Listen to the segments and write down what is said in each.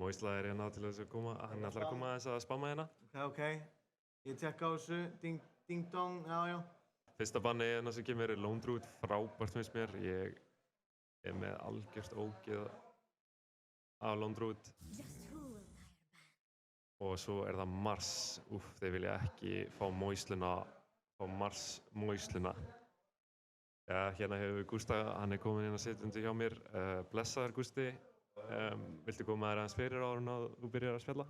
Moisla hérna til þess að koma, hann ætlar að koma aðeins að spamma hérna. Ok, ég tekka á þessu, ding dong, já. Fyrsta bannið hérna sem kemur Lone Druid, frábært finnst mér. Ég með algjört ógeð af Lone Druid. Og svo það Mars. Þeir vilja ekki fá Mars Moisluna. Ja, hérna hefur Gústa, hann kominn inn að sitja undir hjá mér. Blessaður Gústi. Viltu koma þér aðeins fyrir áður en að þú byrjar að spjalla?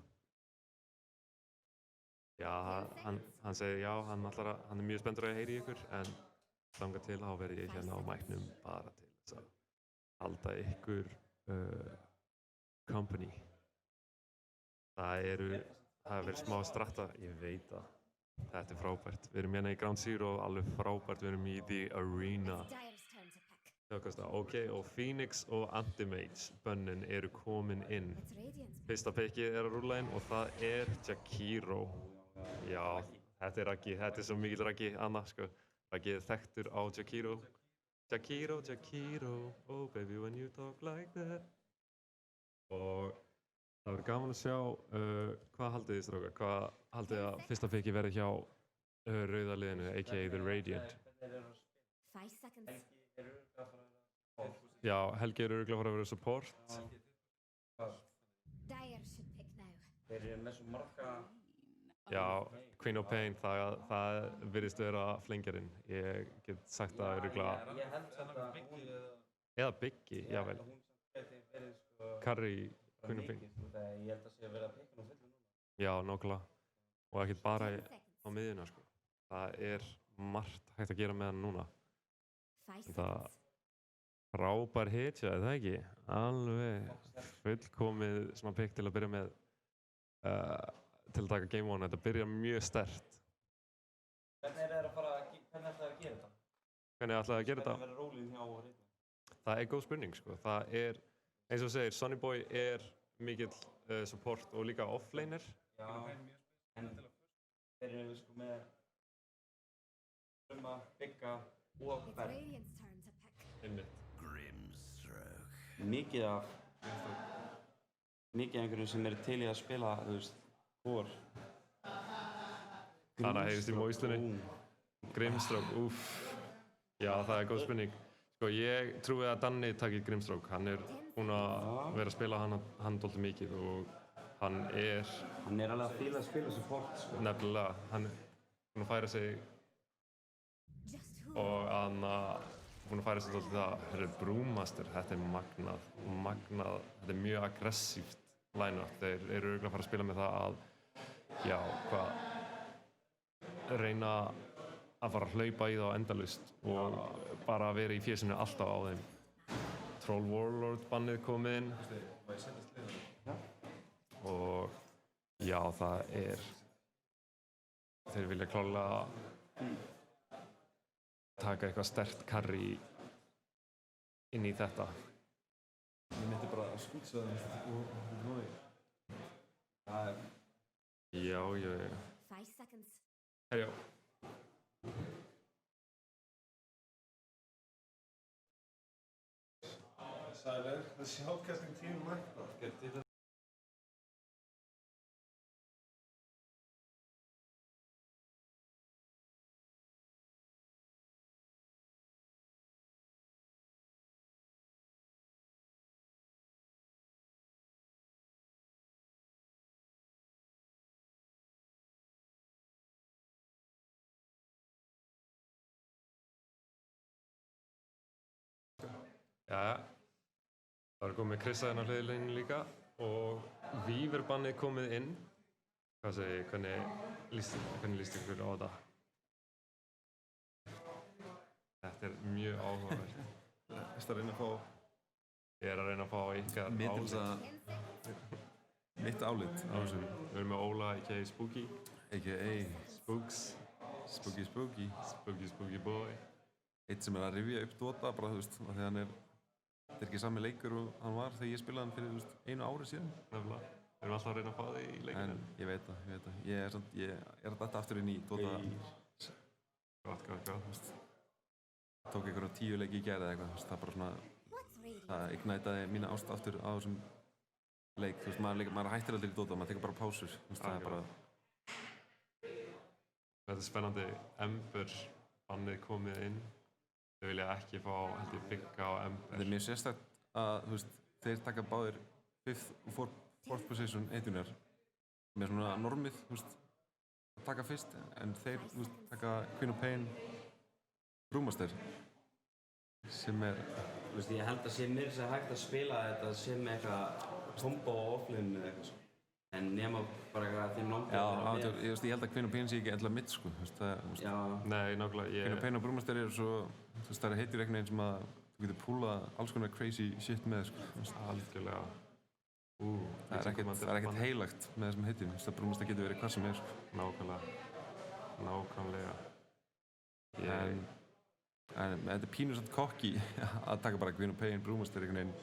Já, hann segir já, hann er mjög spenntur að heyra í ykkur, en þangað til þá verð ég hérna á mæknum bara til þess að halda ykkur company. Það hefur verið smá stratta, ég veit að þetta er frábært. Við erum hérna í Ground Zero, alveg frábært, við erum í The Arena. Ok, og Phoenix og Anti-Mage bönnin eru komin inn. Fyrsta pickið að rúlla inn og það Jakiro. Já, þetta Raggi, þetta svo mikill Raggi, Anna, sko. Raggi þekktur á Jakiro. Jakiro, oh baby when you talk like that. Og það verður gaman að sjá hvað haldið þið, strákar? Hvað haldið þið að fyrsta pickið verði hjá rauða liðinu, a.k.a. The Radiant? 5 seconds. Já, Helgi örugglega að fara að vera support. Dire should pick now. Þeir með svo marga... Já, Queen of Pain, það virðist vera flengjarinn. Ég get sagt það örugglega. Ég held samt að hún... Eða Biggie, jável. Hún geti verið sko... Curry, Queen of Pain. Ég held að sé að vera að pikka nú fullu núna. Já, nákvæmlega. Og ekkert bara á miðjuna, sko. Það margt hægt að gera með hann núna. 5 Það seconds. frábær hitja, það ekki? Alveg fullkomið svona pick til að byrja með til að taka Game 1. Þetta byrjar mjög sterkt. Hvernig ætlaðu að gera þetta? Hvernig ætlaðu að gera þetta? Hvernig verður rólið hjá Reyna? Það góð spurning, sko. Það eins og þú segir, Sonny Boy mikill support og líka offlaner. Já, en þeir eru sko með Bigga og It's Berg. Radiant's turn to pick. Einmitt. Mikið af einhverjum sem eru til í að spila, þú veist, hvor. Þannig heyrist í Moislunni. Grimstroke, Já, það góð spurning. Sko, ég trúi að Danni taki Grimstroke. Hann búinn að vera að spila hann dálítið mikið og hann alveg að fíla að spila support, sko. Nefnilega, hann búinn að færa sig og hann búinn að færa sig svolítið það Brewmaster, þetta magnað, þetta mjög aggressíft line-up. Þeir eru örugglega að fara að spila með það að, reyna að fara að hlaupa í það endalaust og bara vera í fésinu alltaf á þeim. Troll Warlord bannið komið inn og já, þeir vilja klárlega taka eitthvað sterkt carry inn í þetta. Ég myndi bara að skútsa það og nóði. Það Já. 5 seconds. Herjá. Sælir, það sjálfkasting tímum mæta. Jæja, það komið Krissa hérna á hliðarlínunni líka og Víver bannið komið inn. Hvað segir, hvernig líst ykkur á þetta? Þetta mjög áhugavert. Ertu að reyna að fá Ég að reyna að fá ykkar mitt álit á þessu. Við erum með Óla, a.k.a. Spooky. A.k.a. Spooks. Spooky boy. Eitt sem að rifja upp Dota bara, þú veist, af því hann þetta ekki sami leikur og hann var þegar ég spilaði hann fyrir, þú veist, 1 ári síðan. Nefnilega. Við erum alltaf að reyna að fá þig í leikinu. En ég veit það. Ég að detta aftur inn í Dota. Gott. Tók einhverja 10 leiki í gær eða eitthvað, það bara svona, það ignætaði mína ást aftur á þessum leik, þú veist, maður hættir aldrei í Dota, maður tekur bara pásur, þú veist, það er bara... Þetta er spennandi, Ember bannið komið inn. Þau vilja ekki fá, held ég, bygga á Ember. Þetta er mjög sérstakt að, þú veist, þeir taka báðir 5th og 4th position eittunar með svona normið, þú veist, að taka fyrst, en þeir, þú veist, taka Queen of Pain, Brewmaster, sem er... Þú veist, ég held að sé mér sem hægt að spila þetta sem eitthvað kombo á offline eða eitthvað svo. En nema bara eitthvað þeim langt Já, ég held að Queen of Pain sé ekki endilega mitt, sko, þú veist, það, þú veist. Já. Nei, nákvæmlega, Queen of Pain og Brewmaster eru svo, þú veist, það heitir einhvern veginn sem að þú getur púlað alls konar crazy shit með, sko, þú veist. Algjörlega. Það er ekkert heilagt með þessum heitum, þú veist, að Brewmaster getur verið hvað sem er, sko. Nákvæmlega. En þetta er pínu samt kokki að taka bara Queen of Pain, Brewmaster einhvern veginn,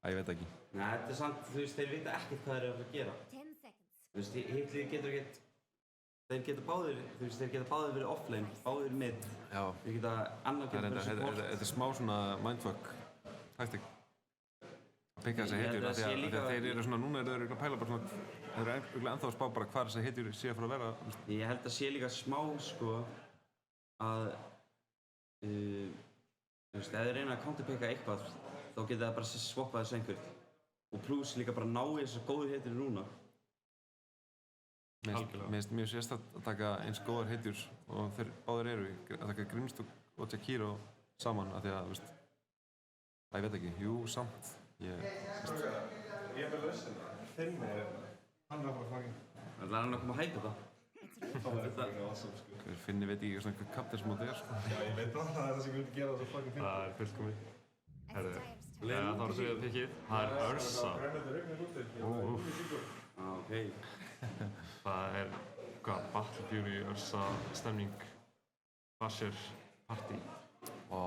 ég veit ekki. Nei, þetta er samt, þú veist, þeir vita ekkert hvað þeir eru að fara að gera. 10 seconds. Þú veist, hitlið getur ekkert, þeir geta báðir, þú veist, þeir geta báðir verið offline, báðir mid. Já. Þeir geta, annar geta verið support. Þetta er smá svona mindfuck taktik. Að pikka þessa heitur, af því að þeir eru svona, núna eru þeir að pæla bara svona, þeir eru örugglega ennþá að spá bara hvað þessa heitur sé að fara að vera. Ég held að sé líka smá, sko, að, þú veist, ef þeir reyna að counterpicka eitthvað, þá geta það bara swappað þessu einhvern. Og pluss líka bara ná í þessar góðu heitir núna. Mér finnst mjög sérstakt að taka eins góðar heitur og þeir báðir eru að taka Grimstok og Jakiro saman af því að, þú veist, ég veit ekki, jú, samt, Ég er með lausin. Finni, hann er bara fucking... Það er hann að koma að hæpa þetta. Það er fucking awesome, sko. Finni veit ekki svona hvað kapteinsmóti er, sko. Já, ég veit það er það sem ég vildi gera það svo fucking fint. Það er fullkomið. Herðu, It's Dyer's turn. þá er þriðja pickið. Það er Ursa. Brennandi rignir úti. Ok. Það er, hvað, Battle Fury, Ursa, stemning, Basher, Party. Vá.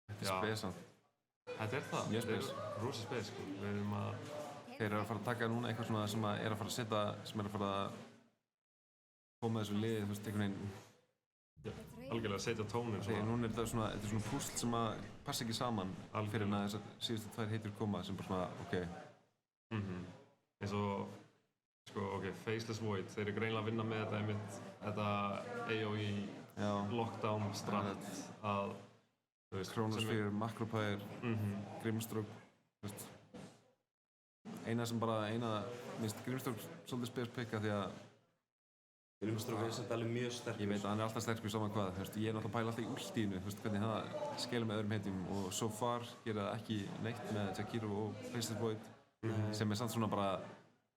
Þetta er Já. spesant. Þetta er það. Mjög spes. Þetta er rosa spes, sko. Við erum að... Þeir eru að fara að taka núna eitthvað svona sem að er að fara að setja, sem er að fara að koma þessu liði, þú veist, einhvern veginn. Algjörlega að setja tónin Þegar svona. núna er þetta svona púsl sem að passa ekki saman fyrir en að þessar síðustu tvær heitur koma sem bara svona, ok. Eins og, sko, ok, Faceless Void, þeir eru greinlega að vinna með þetta einmitt, þetta AOE Já. lockdown strat að, þú veist, Chronosphere, Macropyre, Grimstroke, þú veist. Minnst Grimstroke svolítið spes pikka því að Grimstroke er samt alveg mjög sterkur. ég veit að hann er alltaf sterkur saman hvað, þú veist, ég er náttúrulega að pæla alltaf í últíðinu, þú veist, hvernig það skilur með öðrum heitum og so far gera það ekki neitt með Jakiro og Faceless Void sem er samt svona bara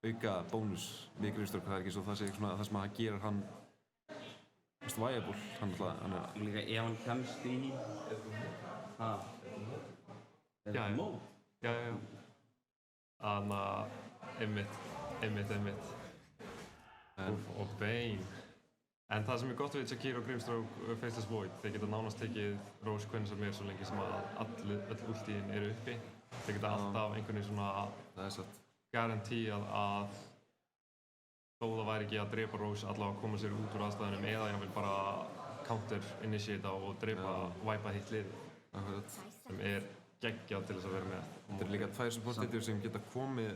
auka bónus við Grimstroke, það er ekki svo það sé svona það sem að gerir hann, þú veist, viable, hann er Líka ef hann kemst í... Er Já, það já. mót? já. Þannig að, einmitt. Og Bane. En það sem er gott við Jakiro, Grimstroke, Faceless Void, þeir geta nánast tekið Roche hvernig sem er svo lengi sem að öll últíðin eru uppi. Þeir geta alltaf einhvern veginn svona það er satt. garantíð að þó það væri ekki að drepa Roche allavega að koma sér út úr aðstæðunum eða jafnvel bara counter-initiata og drepa, wipa hitt lið Akkurat. sem er geggjað til þess að vera með. Þetta er líka tvær support-heitur sem geta komið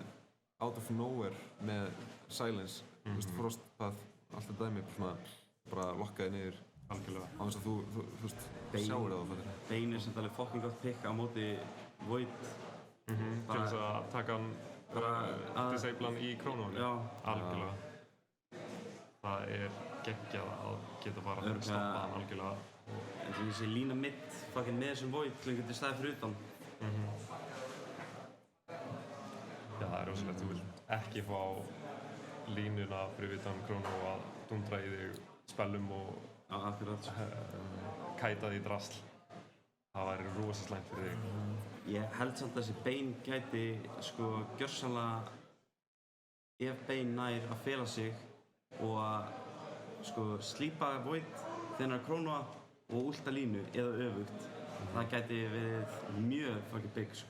out of nowhere með silence, þú veist, frostpath, allt þetta dæmi, bara lokkaði niður Algjörlega. á þess að þú veist, sjáir það á fættir. Bane er samt alveg fucking gott pick á móti Void. Til þess að taka hann, disabla hann í krónunum. Já. Algjörlega. Það er geggjað að geta bara Örugglega. stoppa hann algjörlega. En sem ég sé lína mitt fucking með þessum Void til hann getur staðið fyrir utan. Já, það er rosalegt. Þú vilt ekki fá línuna fyrir utan krónu og að dundra í þig spellum og Já, akkurat. kæta því drasl. Það væri rosa slæmt fyrir þig. Ég held samt að þessi Bane gæti sko gjörsamlega ef Bane nær að fela sig og að sko slípa Void þegar hann er að krónua og últa línu eða öfugt. Það gæti verið mjög fucking big sko.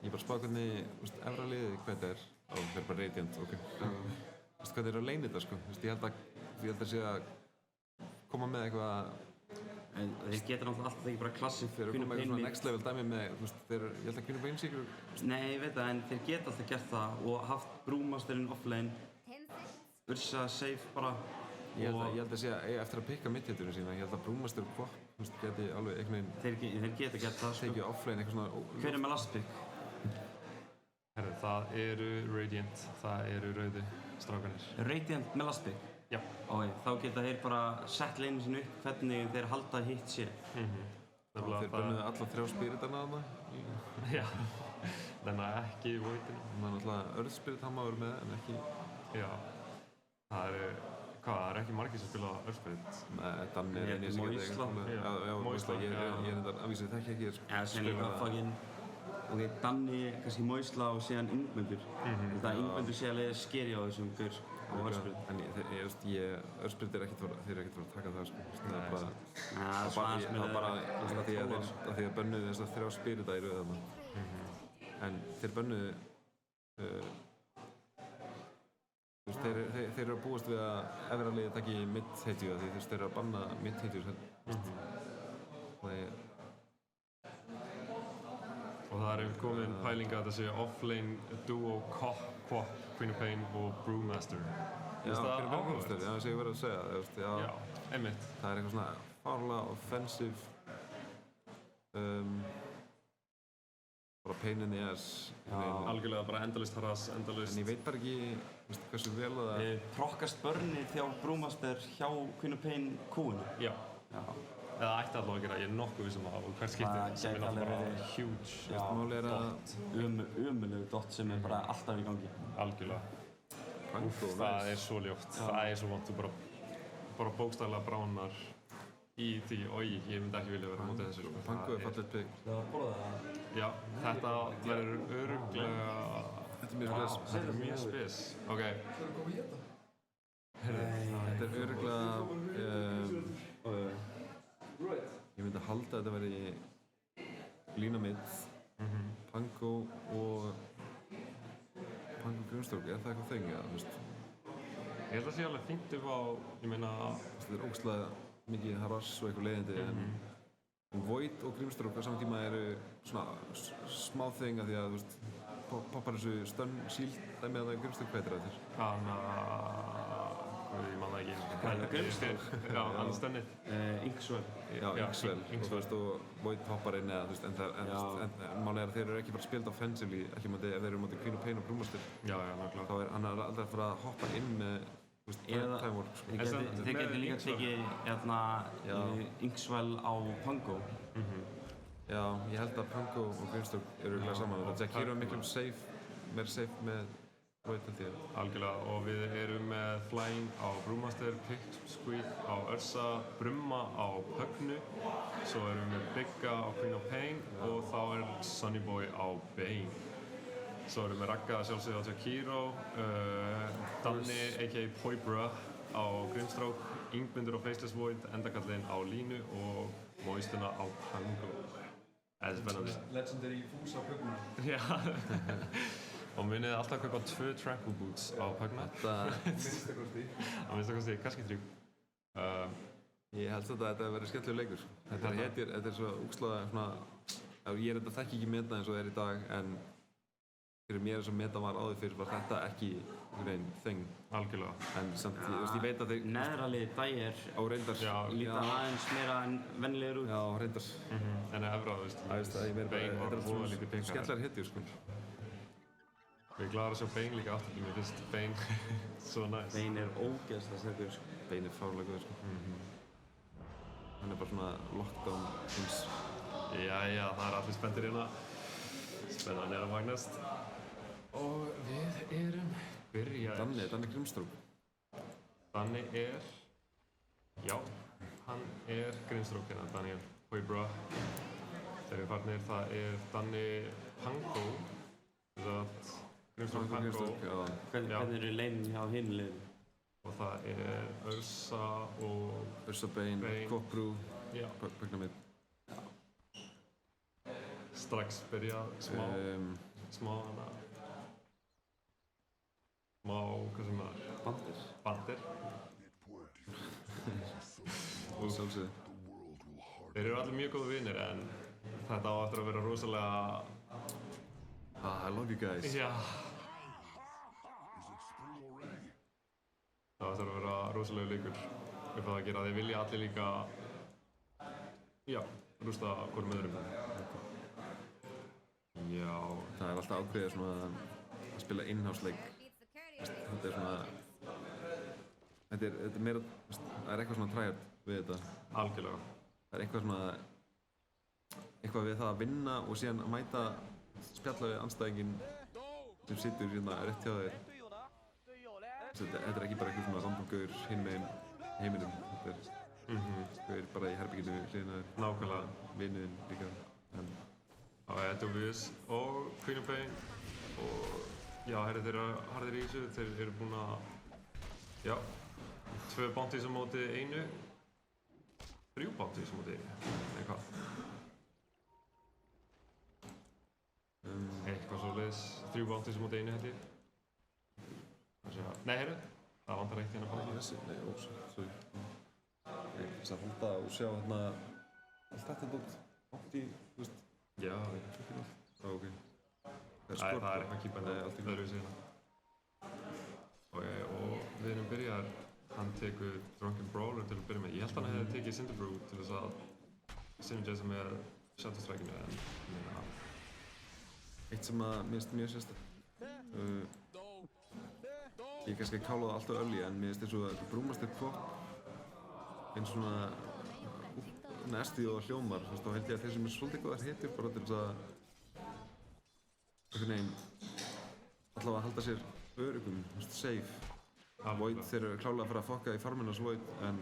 Ég bara spá hvernig, þú veist, efra liðið hvað þetta er, og það er bara Radiant, ok. Þú veist, hvað þeir eru að leyna þetta, sko. Þú veist, ég held að sé að koma með eitthvað En þeir geta náttúrulega alltaf ekki bara klassik Þeir eru Queen of komið með Pain svona mid. next level dæmi með, þú veist, ég held að Queen of Pain sé ykkur Nei, ég veit það, en þeir geta alltaf gert það og haft Brewmasterinn offlane, 10 seconds. Ursa safe bara. Ég held að sé að eiga eftir að pikka midhitturinn sína, ég held að Brewmaster og Quap, þú veist, geti alveg einhvern veginn Þeir geta gert það, sko. tekið offlane eitthvað svona Hver með last pick? Herru, það eru Radiant, það eru rauðu strákanir. Radiant með last pick? Já. Ok, þá geta þeir bara sett leinu sinni upp hvernig þeir halda hitt sé. og þeir bönnuðu alla 3 spiritarna þarna Já, þannig að ekki voitinu. Það er náttúrulega Earth Spirit hann má vera með en ekki Já, það eru, hvað, það eru ekki margir sem spila Earthspirit. Danni er eini sem geta Moisla. Já, Moisla, ég er þetta að vísa þekki ekki Eða sem líka fucking, ok, Danni, kannski Moisla og síðan Ingmundur. Þetta Ingmundur sé að leiða skeri á þessum gaur á Earthspirit. En Earth Spirit er ekkert þeir eru ekkert að taka það sko. Það er bara Það það er bara af því að þeir bönnuðu þessar 3 spirita í röð þarna. En þeir bönnuðu þú veist, þeir eru að búast við að Everliði taki mid-hetju því þú veist, þeir eru að banna mid-hetjur Og það eru komin pælinga að þessi offlane duo Quap, Queen of Pain og Brewmaster. Já, Finnst það fyrir áhugavert? Brewmaster, já, þess að ég verið að segja þú veist, Já, einmitt. það er eitthvað svona fárlega offensive bara pain in the ass Algjörlega bara endalaust harass, endalaust. en ég veit bara ekki þú veist, hversu vel að það Prokkast börnið hjá Brewmaster hjá Queen of Pain kúinu. Já, Já. eða ætti allavega að gera, ég er nokkuð vissum að og hvert skipti Það sem er gæti alveg náttúrulega verið. bara huge. Já, máli er að ömulegu dot sem er bara alltaf í gangi. Algjörlega. Pango, Það er svo ljótt, það er svo vont, þú bara bókstaflega bránar í því, oi, ég myndi ekki vilja vera á móti þessu. Sko. Pango er fallet pick Það var borðað það. Já, þetta verður örugglega, þetta er mjög spes þetta er mjög spes. Ok. þetta er örugglega ég myndi halda að þetta veri lína mitt Pango og Pango Grimstork, er það eitthvað þeng eða, þú veist Ég held að það sé alveg fínt upp á, ég meina, þetta er ógeðslega mikið harass og eitthvað leiðindi en Void og Grimstork á saman tíma eru svona smá þeng að því að þú veist poppar þessu stönn síld dæmi að það er Grimstork hvað heitir það þér? ég man það ekki. Hvað er það, Grimstork? Já, annars stennið. Inkswell. Já, Inkswell og þú veist og Void hoppar inn eða þú veist en máli er að þeir eru ekki bara spilt offensively ekki mátti ef þeir eru mátti Queen of Pain og Brewmaster Já, nákvæmlega. þá er hann aldrei að fara að hoppa inn með þú veist time work sko. Þeir geti líka tekið hérna Inkswell á Pango. Já, ég held að Pango og Grimstork eru örugglega saman þetta Jakiro er miklu meira safe með Void held ég Algjörlega, og við erum með Flying á Brewmaster, Pipsqueak á Ursa, Brumma á Högnu, svo erum við Bigga á Queen of Pain og þá er Sunnyboy á Bane. Svo erum við Ragga sjálfsögðu á Jakiro, Danni a.k.a. Poibra á Grimstroke, Ingmundur á Faceless Void, Endakallinn á Línu og Moistuna á Pango. Það er spennandi. Legendary Fúsa Pugna. Já. Og munið alltaf að kaupa 2 Trample Boots á Pugna. Minnstakosti. Á minnstakosti, kannski 3. Ég held að þetta verður skemmtilegur leikur sko. Þetta er svo úkslega svona ég er þetta þekki ekki meta eins og það er í dag en fyrir mér eins og meta var áður fyrir var þetta ekki einhvern veginn þeng Algjörlega. en samt ég veit að þeir Neðra liðið dægir á reyndar líta aðeins meira en vennilegur út. Já, reyndar En efra, þú veist, Bane var voða lítið þetta er byggar. skemmtilegar hitjur sko. Við glæðum að sjá Bane líka aftur, mér finnst Bane svo næs. Bane er ógeðslega sterkur, sko. Bane er fárlega góður sko. Hann er bara svona lockdown eins Jæja, það er allir spenntir hérna. Spennan er að magnast. Og við erum byrjaðir. Danni Grimstork Danni er, já, hann er Grimstroke hérna, Daniel Poibra. Þegar við farnir, það er Danni Pango. Grimstroke Pango. Hvernig eru leinin hjá hinu liðinu? Og það er Ursa og Ursa Bane, Quap Já. Pugna mitt strax byrjað smá hana smá, hvað sem það er? Bandir. og sjálfsögðu Þeir eru allir mjög góðu vinir en þetta á eftir að vera rosalega... I love you guys. Já. Það á eftir að vera rosalega leikur upp að gera. Þeir vilja allir líka... Já, rústa hvorum öðrum. Já. Það er alltaf ákveðið svona að spila innhásleik. Þetta er svona... Þetta er meira... Það er eitthvað svona tryhard við þetta. Algjörlega. Það er eitthvað svona... Eitthvað við það að vinna og síðan að mæta spjalla við andstæðinginn sem situr hérna rétt hjá þér. Þetta er ekki bara eitthvað svona random gaur hinn meginn heiminum. Þetta er gaur bara í herberginu hliðina þér. Nákvæmlega. Vinnuðinn líka. Það er Dubious og Queen of Pain og já, þeir eru harðir í þessu. Þeir eru búin að... Já. 2 bounties á móti einu. 3 bounties á móti einu. Eða hvað? Eitthvað svoleiðis. 3 bounties á móti einu held ég. Nei, heyrðu. Það vantar eitt hérna bounty. Þessi? Nei, sorry. Ég finnst að halda og sjá hérna allt þetta dót. Bounty, þú veist. Já. Já, ok. Nei, það er eitthvað kýpandi öðruvísi hérna. Og við erum byrjar, hann tekur Drunken Brawler til að byrja með. Ég held hann hefði tekið Cinderbrew til þess að synergisa með Shadow Strikeinu en eitt sem að mér finnst mjög sérstakt. Ég kannski kála það alltaf early en mér finnst eins og að Brewmaster Quap eins svona næstíð og hljómar, þú veist, þá held ég að þeir sem er svolítið góðar hitir bara til þess að einhvern veginn allavega að halda sér öruggum, þú veist, safe. Void, þeir eru klálega að fara að fokka í farminnas Void en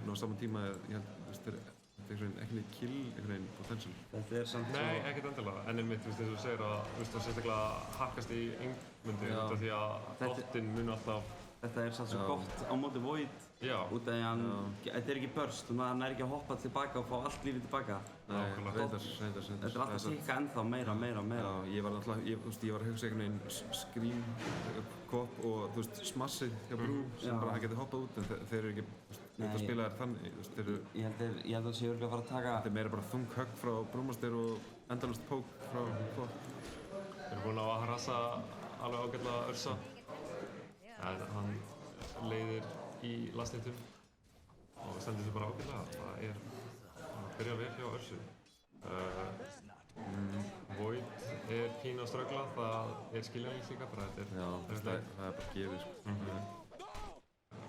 á saman tíma ég held, þú veist, þetta er ekki neitt kill, einhvern veginn potential. Þetta er samt Nei, ekkert endilega, en einmitt, þú veist, eins og þú segir að, þú veist, það sérstaklega hakkast í yngmundi út af því að dottinn mun alltaf... Þetta er samt svo gott á móti Void. Já. Út af því að þetta er ekki burst og hann er ekki að hoppa tilbaka og fá allt lífið tilbaka. Nei, reyndar. Þetta er alltaf að tikka ennþá meira. Já, ég var náttúrulega, þú veist, ég var að hugsa einhvern veginn Scream, Quap og, þú veist, Smashið hjá Brew sem bara hann geti hoppað út en þeir eru ekki, þú veist, að spila þær þannig, þú veist, þeir eru... Ég held að það sé örugglega að fara að taka... Þetta er meira bara þung högg frá Brewmaster og endalaust poke frá Quap. Við erum búin að harassa alveg ágætlega Ursa en hann leiðir í lasthitum og stendur sér bara ágætlega. Það er að byrja vel hjá Ursu. Void er pínu að ströggla, það er skiljanlegt líka bara þetta er... Já, það er bara gefið, sko.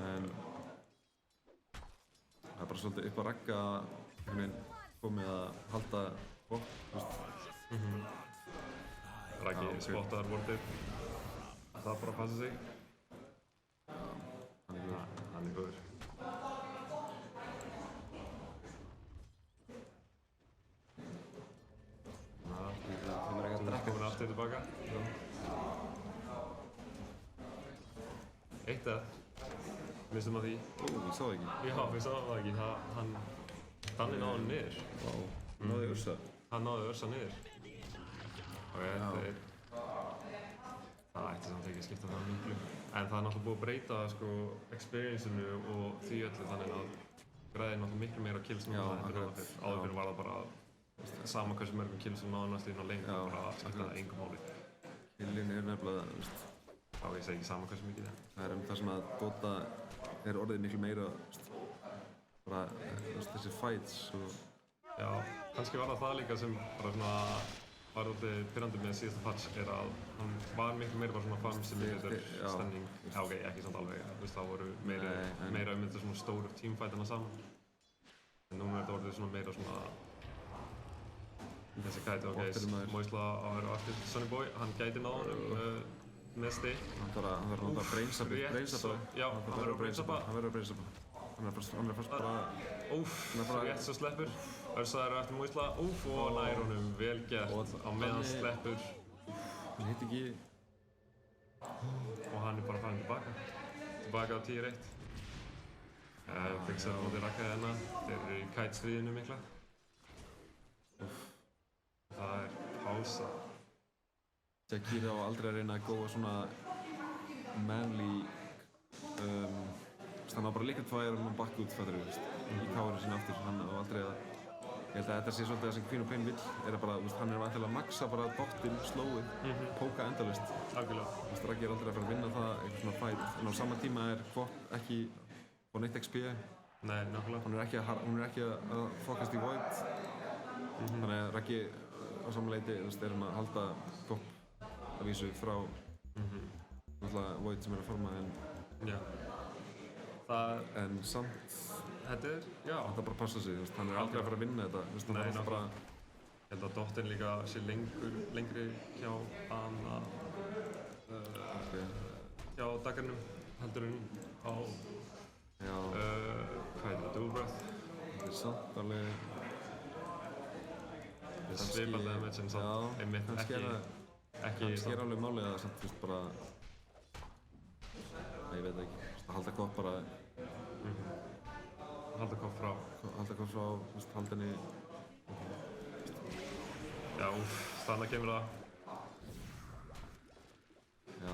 En það er bara svolítið upp að ragga einhvern veginn komið að halda Quap, þú veist. Raggi spottar Warded. Það bara passa sig. Hann er góður. Komin aftur tilbaka. Eitt eða. Missum að því. Ó, ég sá það ekki. Já, við sáum það ekki. Danni náði hann niður. Vá, náði Ursa. Hann náði Ursa niður. Og þetta er... Það ætti samt ekki að skipta það miklu. En það er náttúrulega búið að breyta sko experience-inu og því öllu þannig að græðir náttúrulega miklu meira kills núna heldur en áður fyrr. Áður fyrr var það bara sama hversu mörgum kills sem náðu næstu inn á lane og bara skipta það engum máli. Killin er nefnilega, þú veist. Já, ég segi ekki sama hversu mikið það er það sem að Dota er orðið miklu meira, þú veist, bara, þú veist, þessi fights og... Já, kannski var það líka sem bara svona var alltaf pirrandi með síðasta patch er að hann var miklu meira bara svona fun simulator stemning. Já, ok, ekki samt alveg, þú veist, það voru meira um þetta svona stóru teamfightana saman. En núna er þetta orðið svona meira svona þessi gæti, ok, Moisla á að vera aftur Sonny Boy, hann gæti náða honum með stick. Hann þarf að nota brainsapa. Já, hann verður að brainsapa. Hann er fast bara... Úff, rétt svo sleppur. Ursa eru eftir Moisla, úff, og nær honum vel gert á meðan sleppur. Hann hitt ekki... Og hann er bara farin tilbaka. Tilbaka á 10-1. Fixar á móti rakkaði hérna. Þeir eru í kite-stríðinu mikla. Það er pása. Jakir á aldrei að reyna að góða svona manly hann á bara liquid fire og hann bakk út, fattur þú veist, í káru sinna aftur. Hann á aldrei að Ég held að þetta sé svolítið það sem Queen of Pain vill, er að bara, þú veist, hann er vantilega að maxa bara dottinn, slowið, póka endalaust. Algjörlega. Þú veist, Raggi er aldrei að fara að vinna það, eitthvað svona fight, en á sama tíma er Kvop ekki á neitt XP. Nei, nákvæmlega. Hún er ekki að fokast í Void. Þannig að Raggi á sama leyti, þú veist, er hann að halda Kvop að vísu frá náttúrulega Void sem er að forma, Já. Það, en samt, þetta já. þetta bara passa sig, þú veist, hann er aldrei að fara að vinna þetta, þú veist, hann Nei, er alltaf bara, Ég held að dóttin líka sé lengri hjá hana, hjá Daggarnum heldur en á, já, hvað heitir það, Dual Breath. þetta er samt alveg, Svipað damage en samt einmitt kannski er alveg málið að samt, þú veist, bara, nei, ég veit það ekki, þú veist, að halda Kvop bara, halda Kvop frá. þú veist, halda henni, Já, þannig kemur það. já,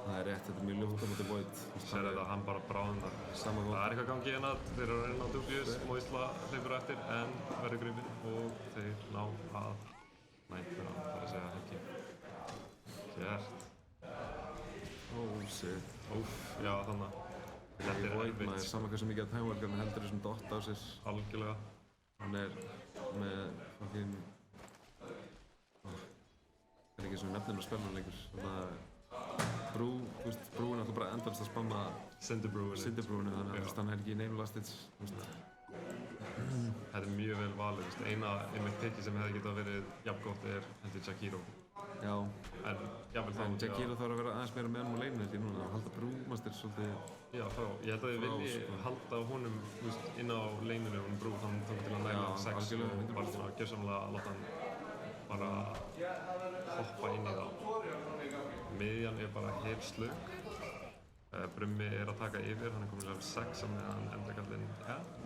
það er rétt, þetta er mjög ljótt á móti Void, þú veist, Sér þetta, hann bara bráðum það. sama Það Void, er eitthvað gangi hérna, þeir eru að reyna á Dubious, Moisla hleypur á eftir en verður gripinn og þeir ná að næta, bara að segja ekki. Gert. oh shit, Úff, já þannig. Þetta er Void, erfitt, maður, sama hversu mikið að timework hann heldur þessum dott á sér, algjörlega. hann er með fucking, er ekki sem við nefnum að spila lengur, þannig að Brú, þú veist, Brú er náttúrulega bara endalist að spamma Cinderbrúinu. Cinderbrúinu, þannig að Já. þú veist, hann er ekki í neinu lastits, þú veist, Þetta er mjög vel valið, veist. Eina einmitt piki sem hefði getað verið jafn gott er hendur Jakiro. já, En jafnvel þá. en Jakiro þarf að vera aðeins meira með hann á leinu held ég núna, að halda Brúmaster svolítið, Já, þá. Ég held að þið Frá, vilji sko. halda honum, þú veist, inn á leininu honum Brú, hann tók til að næla Já, 6 algjörlega, og 100%. bara svona gjörsamlega að láta hann bara hoppa inn í það. Miðjan er bara heil slögg. Brummi er að taka yfir, hann er komin í level 6 á meðan endakallinn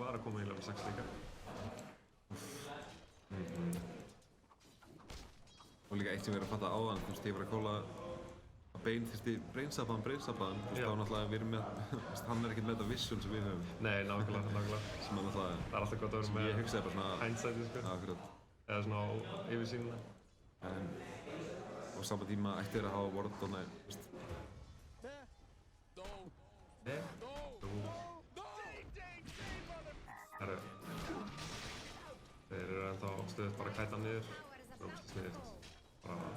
var að koma í level 6 líka. og líka eitt sem við erum að fatta áðan, þú veist, ég var að kóla að Bane þyrfti brainsappaðan, þú veist, Já. þá náttúrulega við erum með, þú veist, hann er ekkert með þetta vision sem við höfum, Nei, nákvæmlega. sem er náttúrulega, Það er alltaf gott að vera sem með ég hugsaði bara svona, hindsightið, sko. akkurat, Eða svona á yfirsýnina. en á sama tíma ætti þeir að hafa Ward og næ, þú veist, Herru. Þeir eru ennþá stöðugt bara að kæta niður. Það er ógeðslega sniðugt. Bara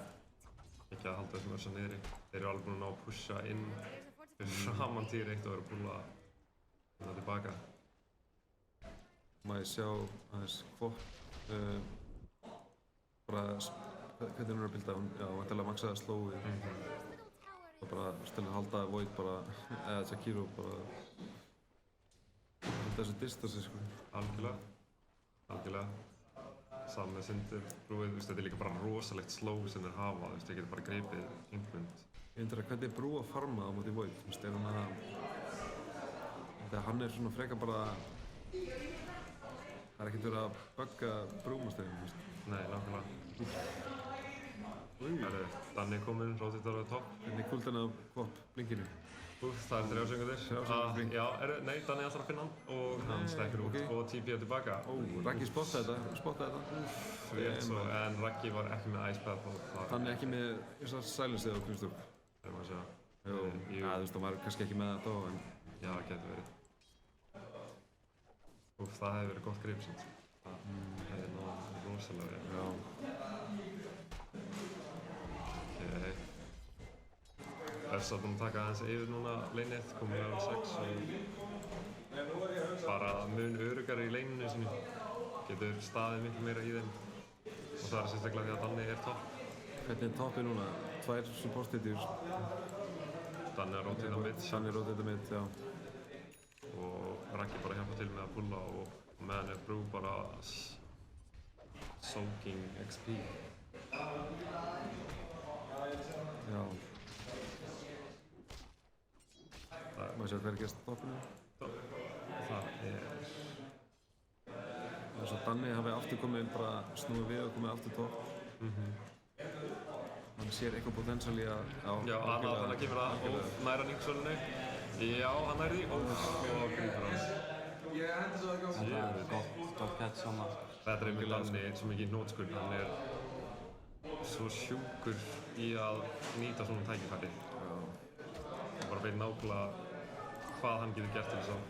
ekki að halda þessum örsa niðri. Þeir eru alveg búin að ná að pusha inn fyrir framan tier 1 og eru búin að það tilbaka. má ég sjá aðeins Kvop, bara hvernig hún er að bilda, hún, já, vantilega maxaði slowið, og bara stilur að halda Void bara, eða Jakiro bara, halda þessu distansi, sko. Algjörlega. Algjörlega. Saman með Cinderbrúið, þú veist, þetta er líka bara rosalegt slow sem þeir hafa, þú veist, þeir geta bara gripið einhvern. Ég veit að hvernig er Brú að farma á móti Void, þú veist, er hann að, þegar hann er svona frekar bara, það er ekkert verið að bugga Brúmasterin, þú veist. Nei, nákvæmlega. Herru, Danni er kominn, rotator á topp. Hvernig kúldan á Kvop, blinkinu? Úff, það er 3 sekundir. sekundir. Já, nei, Danni er alltaf að finna hann og hann stekkur út ok. og TP-a tilbaka. Ó, Raggi spottaði þetta. Rétt svo, en Raggi var ekki með Ice Path og það Hann er ekki með þessar silenceið á Grimstorp. er maður að segja. Jú, Jú. ja, þú veist, hann var kannski ekki með þetta á, en Já, það getur verið. Úff, það hefði verið gott grip samt. Það hefði náð rosalega vel. já, Okay. Örsa búinn að taka aðeins yfir núna leinið, komið level 6 og bara mun öruggari í leininu sinni. Getur staðið miklu meira í þeim og það er sérstaklega því að Danni er topp. hvernig er toppið núna? 2 support-hitjur, Danni er rótið á mitt Danni er rótið mitt, já. og Raggi bara hjálpa til með að pulla og meðan er Brú bara soaking XP. Já. Má ég sjá hver gerst á toppinu? Það er Þess að Danni hafi aftur komið bara snúið við og komið aftur topp. Hann sér eitthvað potential í að, Já, hann kemur að, óf, næra Nixoninu. Já, hann nær því, óf, og grípur hann. Þetta er gott catch saman. Þetta er einhver Danni, svo mikið hnótskurn, hann er svo sjúkur í að nýta svona tækifæri. Og bara veit nákvæmlega hvað hann getur gert til þess að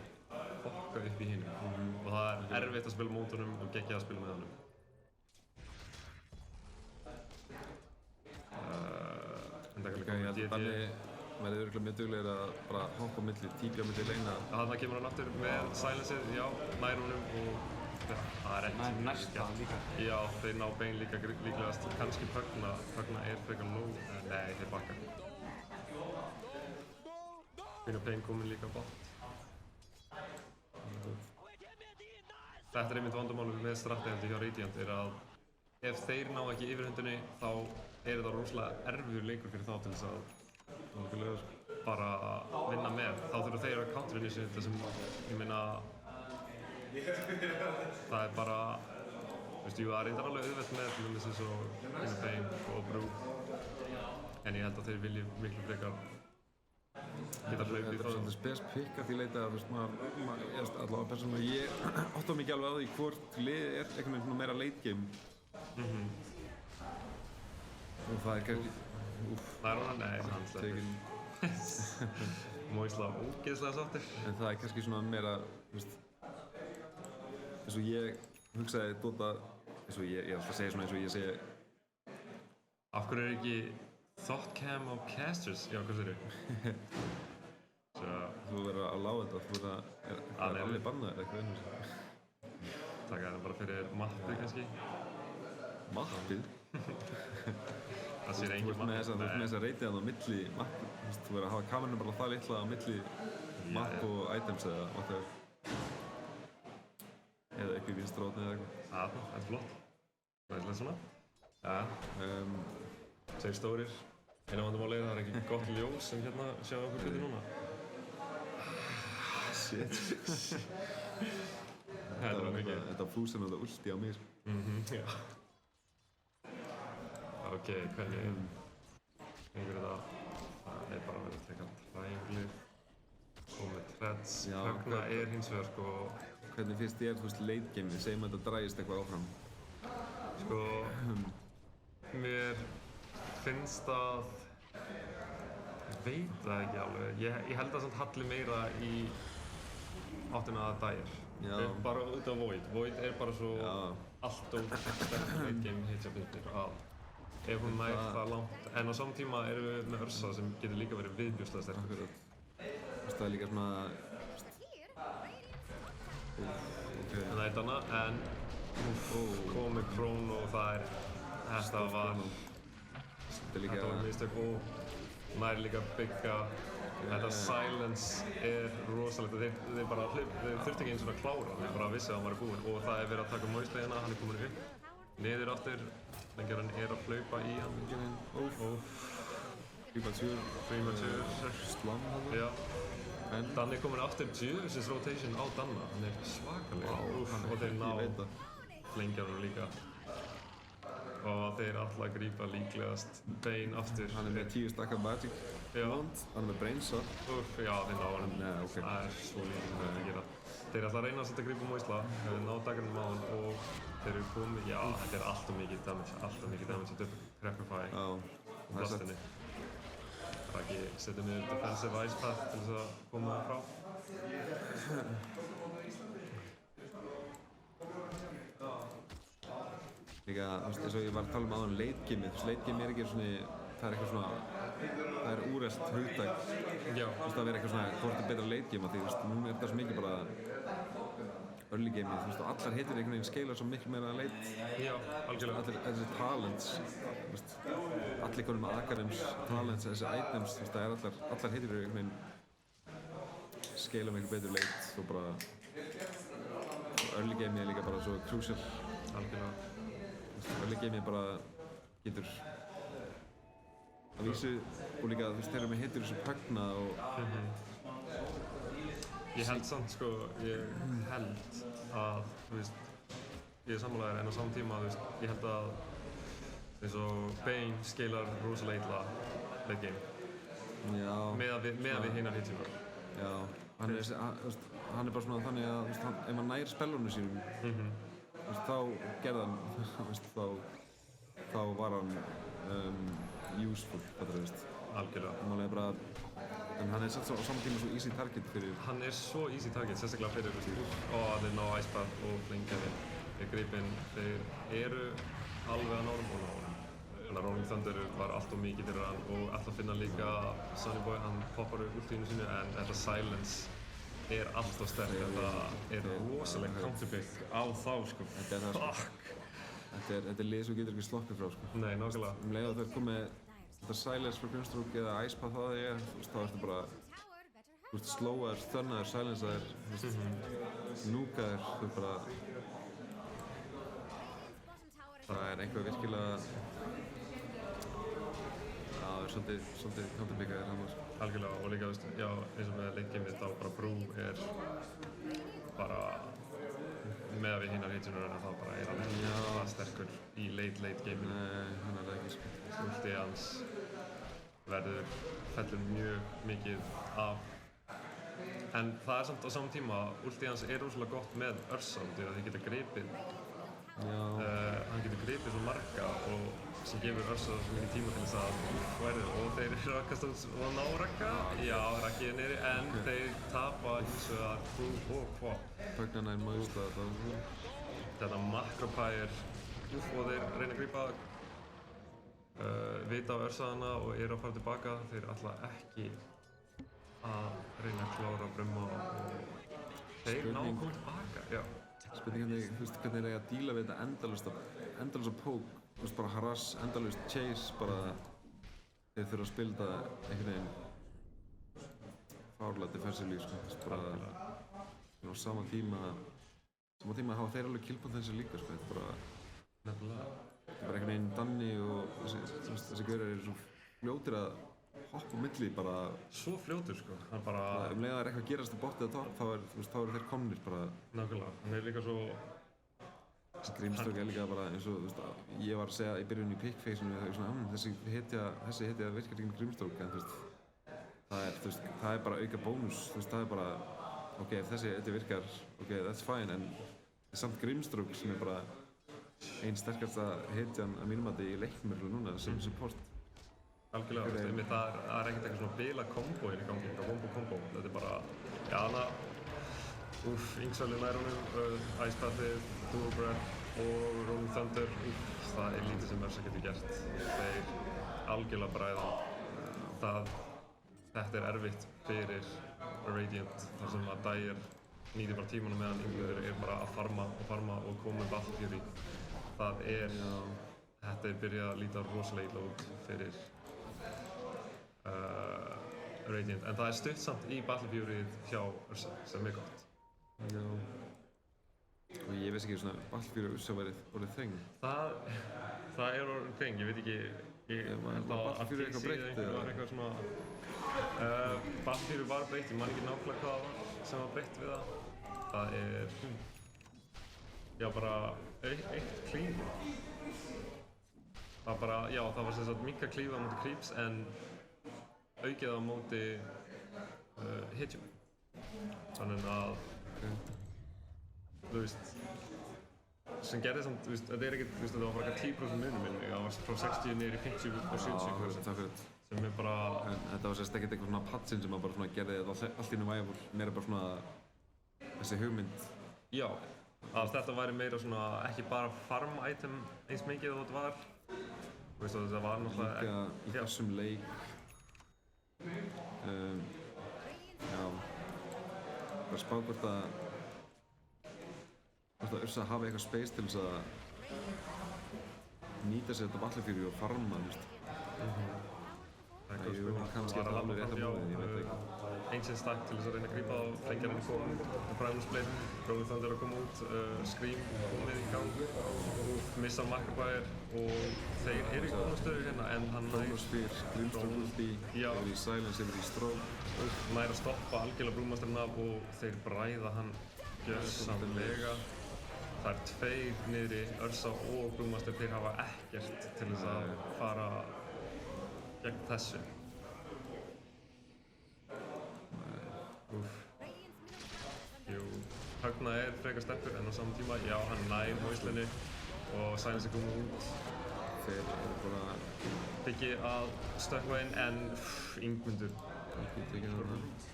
fokka upp í hinum. Og það er erfitt að spila mót honum og geggjað að spila með honum. En það kan líka Ég held að Danni verði örugglega mjög duglegir að bara hoppa á milli, típja á milli leina. Þarna kemur hann aftur með silenceið, já, nær honum og það er ekki Nær næsta líka. Já, þeir ná bein líklegast, kannski Pögna er frekar low, nei, þeir bakka. Finn og Payne komin líka bort. Þetta er einmitt vandamálið með strategy hjá Radiant er að ef þeir ná ekki yfirhöndinni þá er þetta rosalega erfiður leikur fyrir þá til þess að bara vinna með. Þá þurfa þeir að counter-initiate sem, ég meina, það er bara, veistu, jú, það er reyndar alveg auðvelt með til dæmis eins og Finn og Payne og Brew. En ég held að þeir vilji miklu frekar geta hlaupið Þetta er svolítið spes pick að því leita að, þú veist, maður, allavega persónulega, ég átta mikið alveg á því hvort liðið er einhvern veginn meira late game. Og það er kannski, Það er hún, nei, hann sleppur. Móisla ógeðslega sáttir. En það er kannski svona meira, þú veist, eins og ég hugsaði Dota, eins og ég alltaf segja svona eins og ég segi. Af hverju er ekki Thoughtcam og Casters? Já, hvað segirðu? Þú verður að lága þetta, þú verður að alveg banna eða eitthvað einu. Taka það bara fyrir mappið kannski. Mappið? Það sér Þú engin ert með þess að reytið hann á milli mapp, þú verður að hafa kamerunum bara það litla á milli mapp og items eða whatever. Eða eitthvað í vinstra átni eða eitthvað. Þetta er flott. Það er svona. Segir stórir. Eina vandamálið, það er ekki gott ljós sem hérna sjá okkur hluti núna. Shit. Þetta var mikið. Þetta flús er náttúrulega ulti á mér. Já. Ok, hvernig gengur þetta? Það er bara verið að teka triangle og með threads. Já, Pögna er hins vegar sko, Hvernig finnst þér, þú veist, late gameið, segjum að þetta drægist eitthvað áfram? sko, mér finnst að, ég veit það ekki alveg, ég held að samt halli meira í áttina að dægir. Já. Bara út af Void. Void er bara svo Já. allt og sterkur late game hitsjabundir að ef hún nær það langt, en á saman tíma erum við með Ursa sem getur líka verið viðbjóðslega sterkur. Þú veist, það er líka svona, En það er þarna, en komið Krón og það er, þetta var mistök og nær líka byggja, þetta silence er rosalegt, þeir bara þurfti ekki eins og að klára, þeir bara vissi að hann var búinn og það er verið að taka Moisla hérna, hann er komin upp, niður aftur, lengjarinn er að hlaupa í hann. Premature. Slam þarna. Já. En Danni er komin aftur djöfisins rotation á Danna, hann er svakalega og þeir ná ég veit það. lengjarinn líka og þeir alltaf grípa líklegast Bane aftur. Hann er með 10 stakka magic Já. wand, hann er með brainshot. Já, þeir ná hann. Nei, ok. Það er svo lítið sem þeir að gera. Þeir ætla að reyna að setja grípa Moisla, ná dagarnum á hann og þeir eru komið, já, þetta er alltaf mikið damage að döpa Crepify Já, og blastinni. Það er ekki setja niður defensive ice path til þess að koma það frá. líka, þú veist, eins og ég var að tala um áðan late gameið, þú veist, late game er ekki svona, það er eitthvað svona, það er úrelt hugtæk, Já. þú veist, að vera eitthvað svona, hvort er betra late game, af því, þú veist, núna er þetta svo mikið bara early gameið, þú veist, og allar heitir einhvern veginn skeila svo miklu meira late, Já, algjörlega. allir þessi talents, þú veist, allir konum með akadems, talents, þessi items, þú veist, það er allar heitir einhvern veginn skeila miklu betur late og bara, og early gameið er líka bara svo crucial, Algjörlega. early gameið bara getur að vísu og líka, þú veist, þeir eru með heitir þessu Pögna og Ég held samt, sko, ég held að, þú veist, ég er sammálaður en á saman tíma, þú veist, ég held að eins og Bane scalar rosalega illa late game já, með við hinar hitjum. já, hann er, þú veist, hann er bara svona þannig að, þú veist, ef maður nær spellunum sínum, þú veist, þá gerði hann, þú veist, þá var hann useful, hvað það veist. Algjörlega. Málega bara, en hann er samt á saman tíma svo easy target fyrir... Hann er svo easy target, sérstaklega fyrir, þú veist, þeir ná Icepath og flengja þeir gripinn. Þeir eru alveg að náðum og náðum. Rolling Thunder var allt of mikið fyrir hann og alltaf finna líka Sonny Boy, hann poppar upp últíðinu sínu en þetta silence er allt of sterk. Þetta er rosalega counterpick á þá, sko. Þetta er það, sko. Þetta er lið sem getur ekki sloppið frá, sko. Nei, nákvæmlega. Leið að þau komið þetta silence frá Grimstroke eða Icepath það er, þú veist, þá ertu bara, þú veist, slóaður, þönnaður, silenceaður, þú veist, núkaður, þú veist, bara... Það er eitthvað virkilega... Það er svolítið counterpickaðir hann, sko. Algjörlega, og líka, þú veist, já, eins og með leikinn þá bara Brú er bara með að við hinnar hitjunur þá bara er hann ekki það sterkur í late gameinu. Nei, hann er það ekki, sko. Ulti hans fellur mjög mikið af. En það er samt á saman tíma, ulti hans er rosalega gott með Ursa því að þið geta gripið. Hann getur gripið svo marga og sem gefur Ursa svo mikið tíma til þess að og þeir rakast og ná Ragga. Já, Raggi er niðri en þeir tapa hins vegar Brú og hvað. Pögnan er mæðust að Þetta Macropyre og þeir reyna að grípa vita á Ursaðana og eru að fara tilbaka. Þeir ætla ekki að reyna að klára Brumma og þeir ná að koma tilbaka. Já. Spurning hvernig þeir eiga að díla við þetta endalausa poke, þú veist, bara harass, endalaust chase, bara þeir þurfa að spila þetta einhvern veginn fárlega defensively, sko, þú veist, bara á sama tíma hafa þeir alveg killpunkt þessi líka, sko, þetta er bara Nefnilega. Þetta er bara einhvern veginn Danni og þessi gaurar eru svo fljótir að hoppa á milli, bara Svo fljótur, sko. Hann bara... leið að það er eitthvað að gerast í botnið eða topp, þá eru þeir komnir, bara Nákvæmlega. Hann er líka svo... Grimstroke er líka bara eins og, þú veist, ég var að segja í byrjun í pickface-inu þessi hetja virkar ekki með Grimstroke, en þú veist, það er bara auka bónus, þú veist, það er bara, ok, ef þessi hetja virkar, ok, that's fine, en samt Grimstroke sem er bara einn sterkasta hetjan að mínum mati í leiknum núna sem support. Algjörlega, þú veist, það er ekkert eitthvað svona bila kombo í gangi, eitthvað wombo-kombo. Þetta er bara, já, hana, Yngsölin nær honum, Icepathið, Dual Breath og Rolling Thunder, það er lítið sem Ursa getur gert. Þeir algjörlega bræða. Þetta er erfitt fyrir Radiant, þar sem að Dire nýtir bara tímanum meðan Yngveldur er bara að farma og koma með Battle Fury. Þetta er byrjað að líta rosalega illa út fyrir Radiant, en það er stutt samt í Battle Furyð hjá Ursa, sem er gott. Já. Og ég veist ekki svona Battle Fury Ursa orðið þeng. Það er orðið þeng, ég veit ekki, ég held að Battle Fury eitthvað breytt eða? var eitthvað svona... Battle Fury var breytt, ég man ekki nákvæmlega hvað það var sem var breytt við það. Það er... Já, bara eitt klíf. Það bara, já, það var sem sagt minka klífa á móti creeps en aukið á móti hitjum. Þannig að, þú veist, sem gerði samt, þú veist, þetta er ekkert, þú veist, þetta var bara eitthvað 10% munum minni, það var frá 60 niður í 50 og 70%. Sem er bara... En þetta var sérst ekkert eitthvað svona patsin sem bara svona gerði þetta allt í einu vægur, meira bara svona þessi hugmynd. Já, að þetta væri meira svona, ekki bara farm item eins mikið og þetta var. Þú veist, þetta var náttúrulega... Líka í þessum leik, já, bara spá hvort að Ursa hafi eitthvað space til þess að nýta sér þetta Battle Fury og farma, þú veist. Jú, kannski er það alveg rétt að móðið, ég veit ekki. Ancient stack til þess að reyna að grípa á flengjarinn kom út, Primus Blade, Rolling Thunder að koma út, Scream komið í gang, missa Macropyre og þeir eru í góða stöðu hérna en hann Chronosphere, Grimstroke ulti, yfir í Silence, yfir í Stroke. Nær að stoppa algjörlega Brewmasterinn af og þeir bræða hann gjörsamlega. Það er tveir niðri, Ursa og Brewmaster, þeir hafa ekkert til þess að fara gegn þessu. frekar sterkur en á saman tíma, já, hann nær meiðslinu og Silence er komið út. Þeir eru bara Biggi að stökkva inn en Ingmundur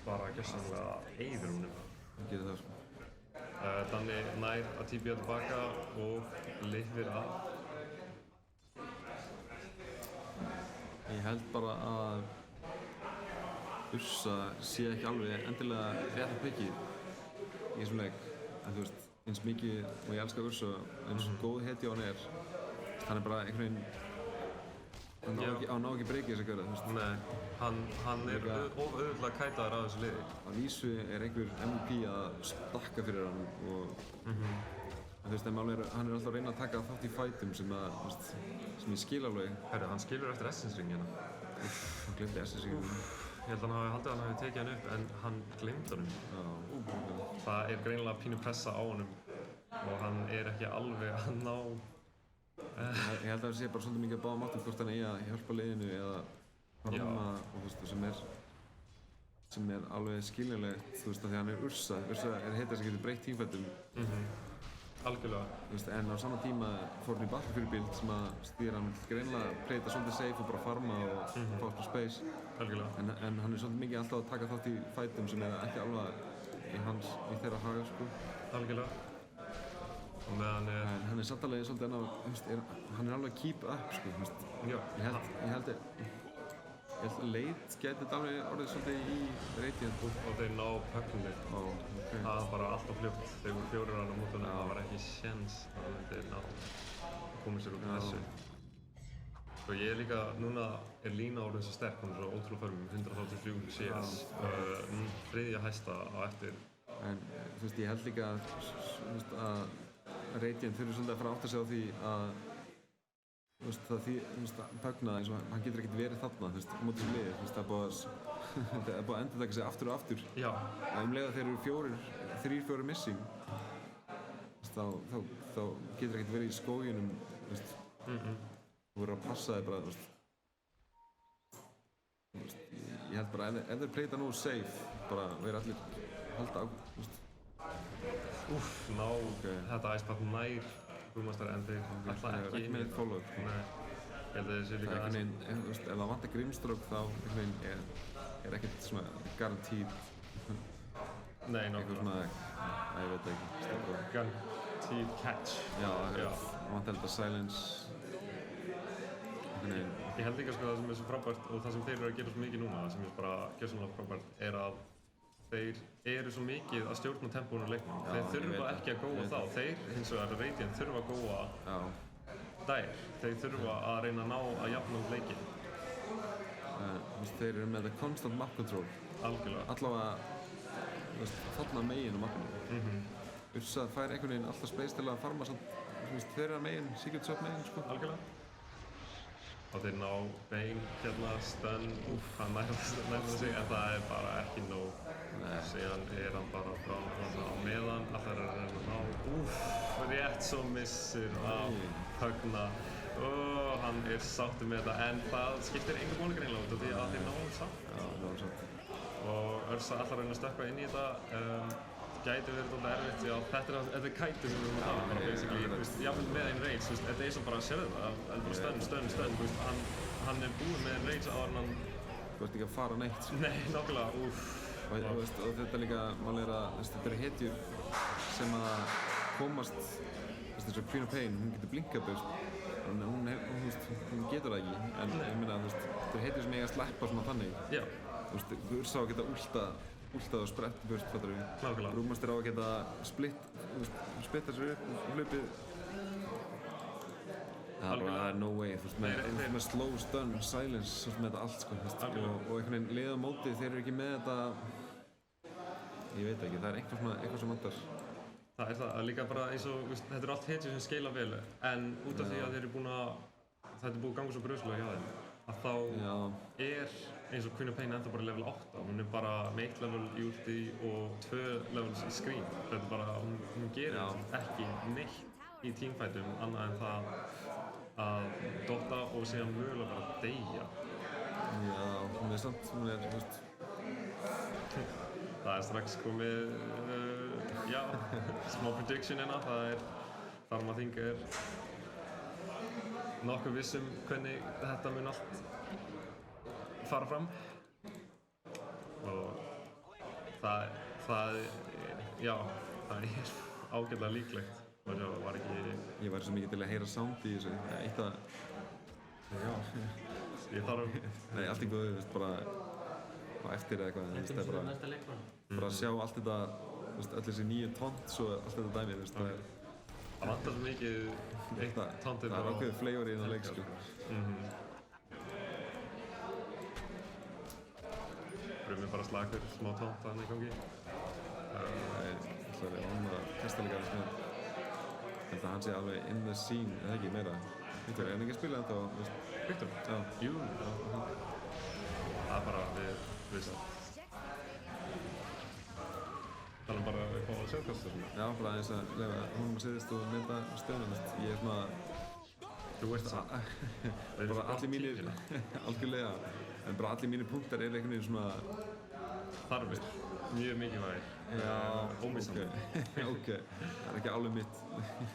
bara gjörsamlega eyðir honum. Hann gerir það sko. Danni nær að tíbja tilbaka og lifir af. Ég held bara að Ursa sé ekki alveg endilega rétt að piki í þessum leik. En þú veist, eins mikið og ég elska Ursa, eins góð hetja hann er, hann er bara einhvern veginn, hann ná ekki breykið þess að gera, þú veist. Nei, hann er auðvitað kætaður af þessu liði. Að vísu er einhver MVP að stakka fyrir hann og en þú veist, en málið er, hann er alltaf að reyna að taka þátt í fætum sem að, þú veist, sem ég skil alveg. Herru, hann skilur eftir Essence-ringina. Hann glemdi SS-ringinu. Ég held að hann hafi haldið að hann hafi tekið hann upp en hann gleymdi honum. Já. Það er greinilega pínu pressa á honum og hann er ekki alveg að ná. Ég held að það sé bara svolítið mikið að báða máttum hvort hann eigi að hjálpa liðinu eða harma og þú veist, sem er alveg skiljanlegt, þú veist, af því að hann er Ursa. Ursa er heita sem getur breytt tímfættum. Algjörlega. Þú veist, en á sama tíma fór hann í Battlefield sem að stýra hann greinilega að breyta svolítið safe og bara farma og fá smá space. Algjörlega. En hann er svolítið mikið alltaf að taka þátt í fætum sem er ekki alveg í þeirra haga, sko. Algjörlega. Og meðan En hann er samt alveg svolítið enn á, þú veist, hann er alveg keep up, sko, þú veist. Já. Ég held að leit gæti þetta alveg orðið svolítið í Radiant. Og þeir ná pökkunni. Okay. Það var bara allt á fljótt. Þeir voru 4 á mótunum, það var ekki séns að þeir ná að koma sér út af þessu. Sko ég er líka, núna er Lína orðin svo sterk, hún er svo ótrúlega förmum, 133 CS, þriðja hæsta á eftir. En þú veist, ég held líka að Radiant þurfi svolítið að fara að átta sig á því að þú veist, Pögna eins og hann getur ekkert verið þarna, þú veist, mótið sem liðið, þú veist, það er búið að endurtaka sig aftur og aftur. Já. Að leið að þeir eru 3-4 missing, þú veist, þá getur ekkert verið í skóginum, þú veist, þú verður að passa þig bara, þú veist, ég held bara ef þeir playa nógu safe, bara verður allir halda á, þú veist. Ná, þetta Icepath nær Brewmaster en þeir ætla ekki inn í þetta. Follow-up. Nei, ég held að þessi líka Það er ef það vantar Grimstroke þá er ekkert svona guaranteed. Nei, Eitthvað svona, ég veit ekki. Guaranteed catch. Já, það vantar þetta Silence. Ég held líka sko það sem er svo frábært og það sem þeir eru að gera svo mikið núna, sem er bara gjörsamlega frábært, er að þeir eru svo mikið að stjórna tempóinu á leiknum. Þeir þurfa ekki að góa þá. Þeir, hins vegar Radiant, þurfa að góa Dire. Þeir þurfa að reyna að ná að jafna út leikinn. Þeir eru með þetta constant map control. Algjörlega. Allavega þarna megin á mappinu. Ursa fær einhvern veginn alltaf space til að farma þeirra megin, Secret Shop megin, sko. Algjörlega. Og þeir ná bein, hérna, stun, hann nærður sig, en það er bara ekki nóg. Síðan er hann bara á meðan, allar er að reyna að ná, rétt svo missir af Pögna. Hann er sáttur með þetta, en það skiptir enga bónu greinlega út af því að þeir náum samt. Já, náum samt. Og Ursa allar reyna að stökkva inn í þetta. Gæti verið dálítið erfitt, já, þetta er kæti sem við erum að tala bara basically, þú veist, jáfnvel með einn rage, þú veist, þetta er svo bara, sérðu það, þetta er bara stun, þú veist, hann er búinn með einn rage áður en hann... Þú ert ekki að fara neitt, sko. Nei, nákvæmlega, Og þetta líka, málið er að þetta eru hetjur sem að komast, eins og Queen of Pain, hún getur blinkað burt, hún getur það ekki, en ég meina, þú veist, þetta eru hetjur sem eiga að sleppa svona þannig. Já. Þú veist, Ursa á að geta últað og sprett burt, fattar við. Nákvæmlega. Brewmaster á að geta splitta sér upp og hlaupið. Það er no way, þú veist, með slow stun, silence, með þetta allt, sko, og einhvern veginn liða á móti, þeir eru ekki með þetta, ég veit ekki, það er eitthvað sem vantar. Það er það, líka bara eins og, þetta eru allt hetjur sem skeila vel, en út af því að þeir eru búin að, þetta er búin að ganga svo bröðslega hjá þeim, að þá er eins og Queen of Pain ennþá bara level 8, hún er bara með 1 level í ulti og 2 levels í screen. Þetta er bara, hún gerir ekki neitt í teamfightum annað en það að dotta og síðan mögulega bara deyja. Já, hún er samt, þú veist. Það er strax komið já, smá prediction hérna, Þarmaþing nokkuð viss hvernig þetta mun allt fara fram og það er ágætlega líklegt. Var ekki... Ég væri svo mikið til að heyra sound í þessu. Eitt að... Já, ég þarf... Nei, allt í góðu, þú veist, bara á eftir eða eitthvað, þú veist, það er bara að sjá allt þetta, þú veist, öll þessi nýju tonts og allt þetta dæmi, þú veist, það er... Það vantar svo mikið eitt tontið bara... Það er ákveðið flavor í þennan leik, sko. Brumið bara slagur, smá tont þannig í gangi. Það er vona að testa líka aðeins með. Ég held að hann sé alveg in the scene, eða ekki, meira. Viktor, er hann ekki að spila þetta á, veist? Viktor? Já. Jú, já. Það er bara, við veist. Þannig bara upp á sérkast og svona. Já, bara aðeins að lefa honum að setjast og nefnda stöðuna, veist. Ég er svona... Þú veist það. Bara allir mínir, algjörlega, en bara allir mínir punktar eru einhvern veginn svona... Þarfir, mjög mikilvægir. Já, ómissandi. Ok, það er ekki alveg mitt.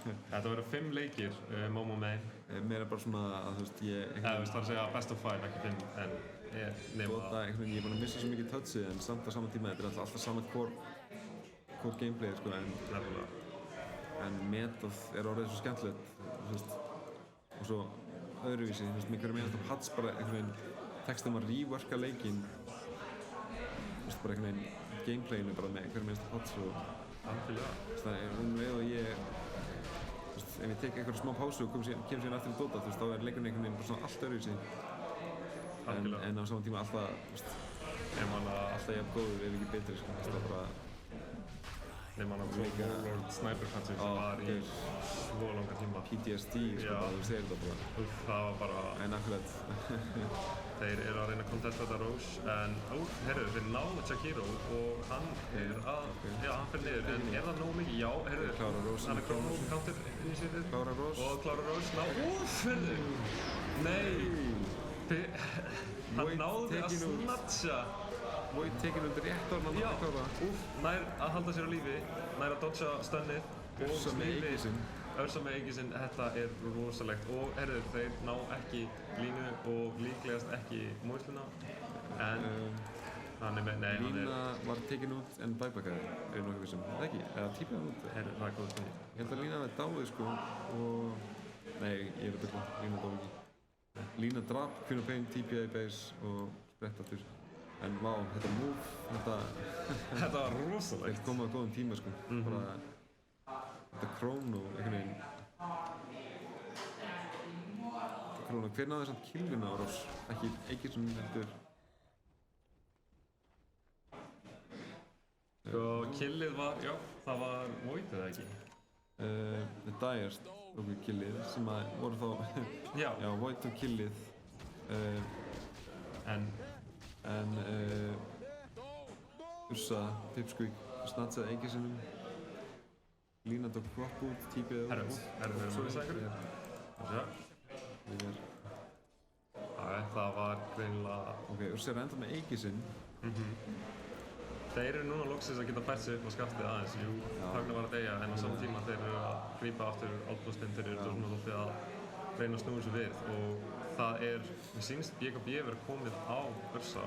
Þetta verður 5 leikir, Momo May. Mér er bara svona að, þú veist, ég... Eða, þú veist, það er að segja best of 5, ekki 5, en ég nema það. Ég er búinn að missa svo mikið touchið, en samt á sama tíma, þetta er alltaf sama core gameplay, sko, en metað er orðið svo skemmtilegt, þú veist, og svo öðruvísi, þú veist, mikilvæg meðan þetta hats bara einhvern veginn tekst að reworka leikinn, þú veist, bara einhvern veginn gameplayinu bara með einhverjum einstu hots og það er leið og ég, þú veist, ef ég tek einhverja smá pásu og kem síðan aftur í Dota, þú veist, þá er leikurinn einhvern veginn bara svona allt öðruvísi en á saman tíma alltaf, þú veist, alltaf jafn góður ef ekki betri, sko, það er bara Nefnum hann að Warlord Sniper Catcher sem var í svo langa tíma. PTSD, sko, þú segir þetta bara. Það var bara... En akkurat. Þeir eru að reyna að kontesta þetta Roche, en heyrðu, þeir náðu Jakiro og hann er að... Já, hann fer niður, en er það nógu mikið? Já, heyrðu, hann er counter í sýtið. Klára Roche. Og klára Roche, heyrðu! Nei! Hann náði að snatcha! Void tekinn undir rétt orðan að klára. Nær að halda sér á lífi, nær að dodga stönnið og smíli. Örsa með Aegis-inn, þetta er rosalegt og heyrðu, þeir ná ekki línu og líklegast ekki móðsluna en hann er með, nei hann er... Lína var tekinn út en bæbakaði, er nokkuð vissum, það ekki? Eða típaði hann út? Heyrðu, það er góð spurning. Ég held að Lína hafi dáið, sko, og... Nei, ég er að byrja, Lína dáið ekki. Lína drap, Queen of Pain, TPA base og sprett aftur. En vá, þetta move, Þetta var rosalegt. Þeir komu á góðum tíma, sko. Bara... Þetta Chrono, einhvern veginn... Chrono, hver náði samt killina á Ross? Ekki Aegis heldur... Sko, killið var, já, það var Void eða ekki? The Dyers tóku killið, sem að voru þá... Já. Já, Void tók killið. Ursa, Pipsqueak, snatsaði Aegisinum. Lína tók flop út, típiði út. Herru, við erum að missa einhverju. Það var greinilega... Ok, Ursa er enda með Aegisinn. Þeir eru núna loksins að geta bært sig upp á skaftið aðeins. Jú, Högna var að deyja, en á saman tíma þeir eru að grípa aftur outpostinn. Þeir eru svona lótið að reyna að snúa þessu við og það er, mér sýnist BKB verið komið á Ursa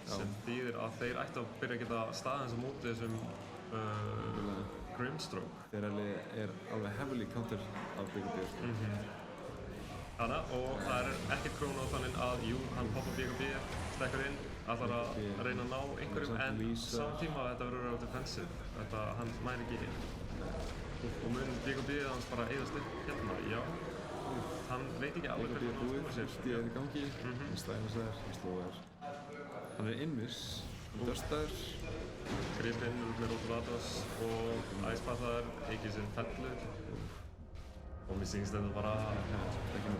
sem þýðir að þeir ættu að byrja að geta staðins á móti þessum Grimstroke. Þeir er alveg heavily counter af BKB. Þannig, og það er ekkert Chrono þannig að, jú, hann poppar BKB, stekkur inn, ætlar að reyna að ná einhverjum, en saman tíma þetta verður á defensive. Hann mæri ekki inn. Og mun BKB hans bara eyðast upp hérna, já. Hann veit ekki alveg hvernig hann snúið sér. BKB er í gangi, Stænarsæðar, Slóðar. Hann er innviss, Döstaður. Gripinn með Rotolatos og Æspathaðar, Aegisinn fellur. Og mér sýnst þetta bara... Ekki með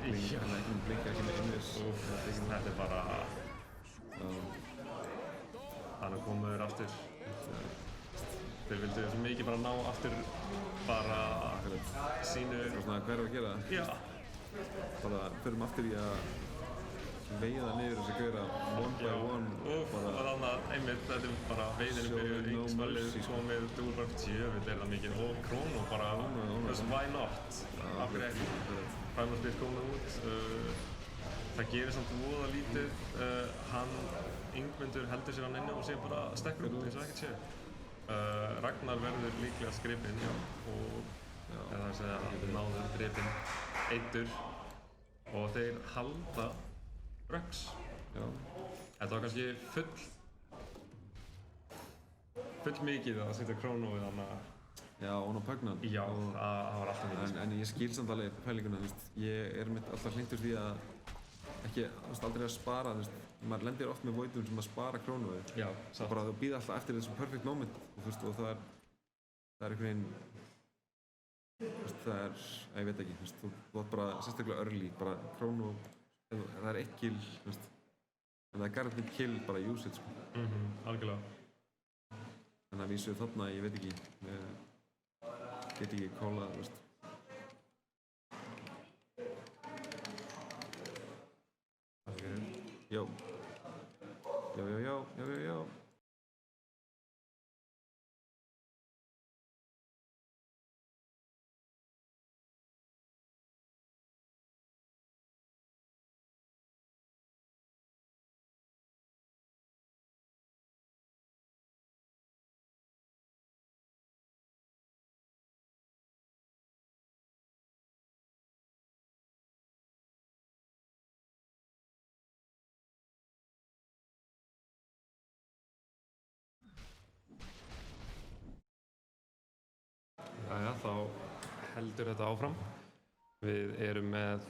blink, ekki með innviss. Þetta er bara... Þannig komum við aftur. Þeir vildu svo mikið bara ná aftur bara sínu... Svona hvað er að gera? Já. Bara förum aftur í að veiða niður þessi gauðra one by one Og þannig að einmitt, þetta er bara veiðinni Show byrjuð, them no Yngismælið mercy, sko. komið, Dúlbart, jöfull er það mikið og Krónó bara, why not? Af hverju ekki? Primal Split komið út, það gerir samt voða lítið, Ingmundur heldur sér hann inni og sér bara stekkur út eins og ekkert sé. Ragnar verður líklega skrifinn og eða það er að segja náður drepinn eiddur og þeir halda Röks. Þetta var kannski full mikið að setja Krónó við hana. Já, og pögnan. Já, það var alltaf mikið. En ég skil samt alveg pælinguna, þú veist, ég er mitt alltaf hlynntur því að ekki, þú veist, aldrei að spara, þú veist, maður lendir oft með voitum sem að spara Krónóið. Já, Það bara þú býða alltaf eftir þessu perfect moment og þú veist, og það er einhvern veginn, þú veist, það er, ég veit ekki, þú veist, þú átt bara sérstaklega early, bara Krónó, það er 1 kill, þú veist, en það er guaranteed kill, bara use it, sko. algjörlega. Þannig að vísu þarna, ég veit ekki, get ekki callað, þú veist. Já. Já. Jæja, þá heldur þetta áfram. Við erum með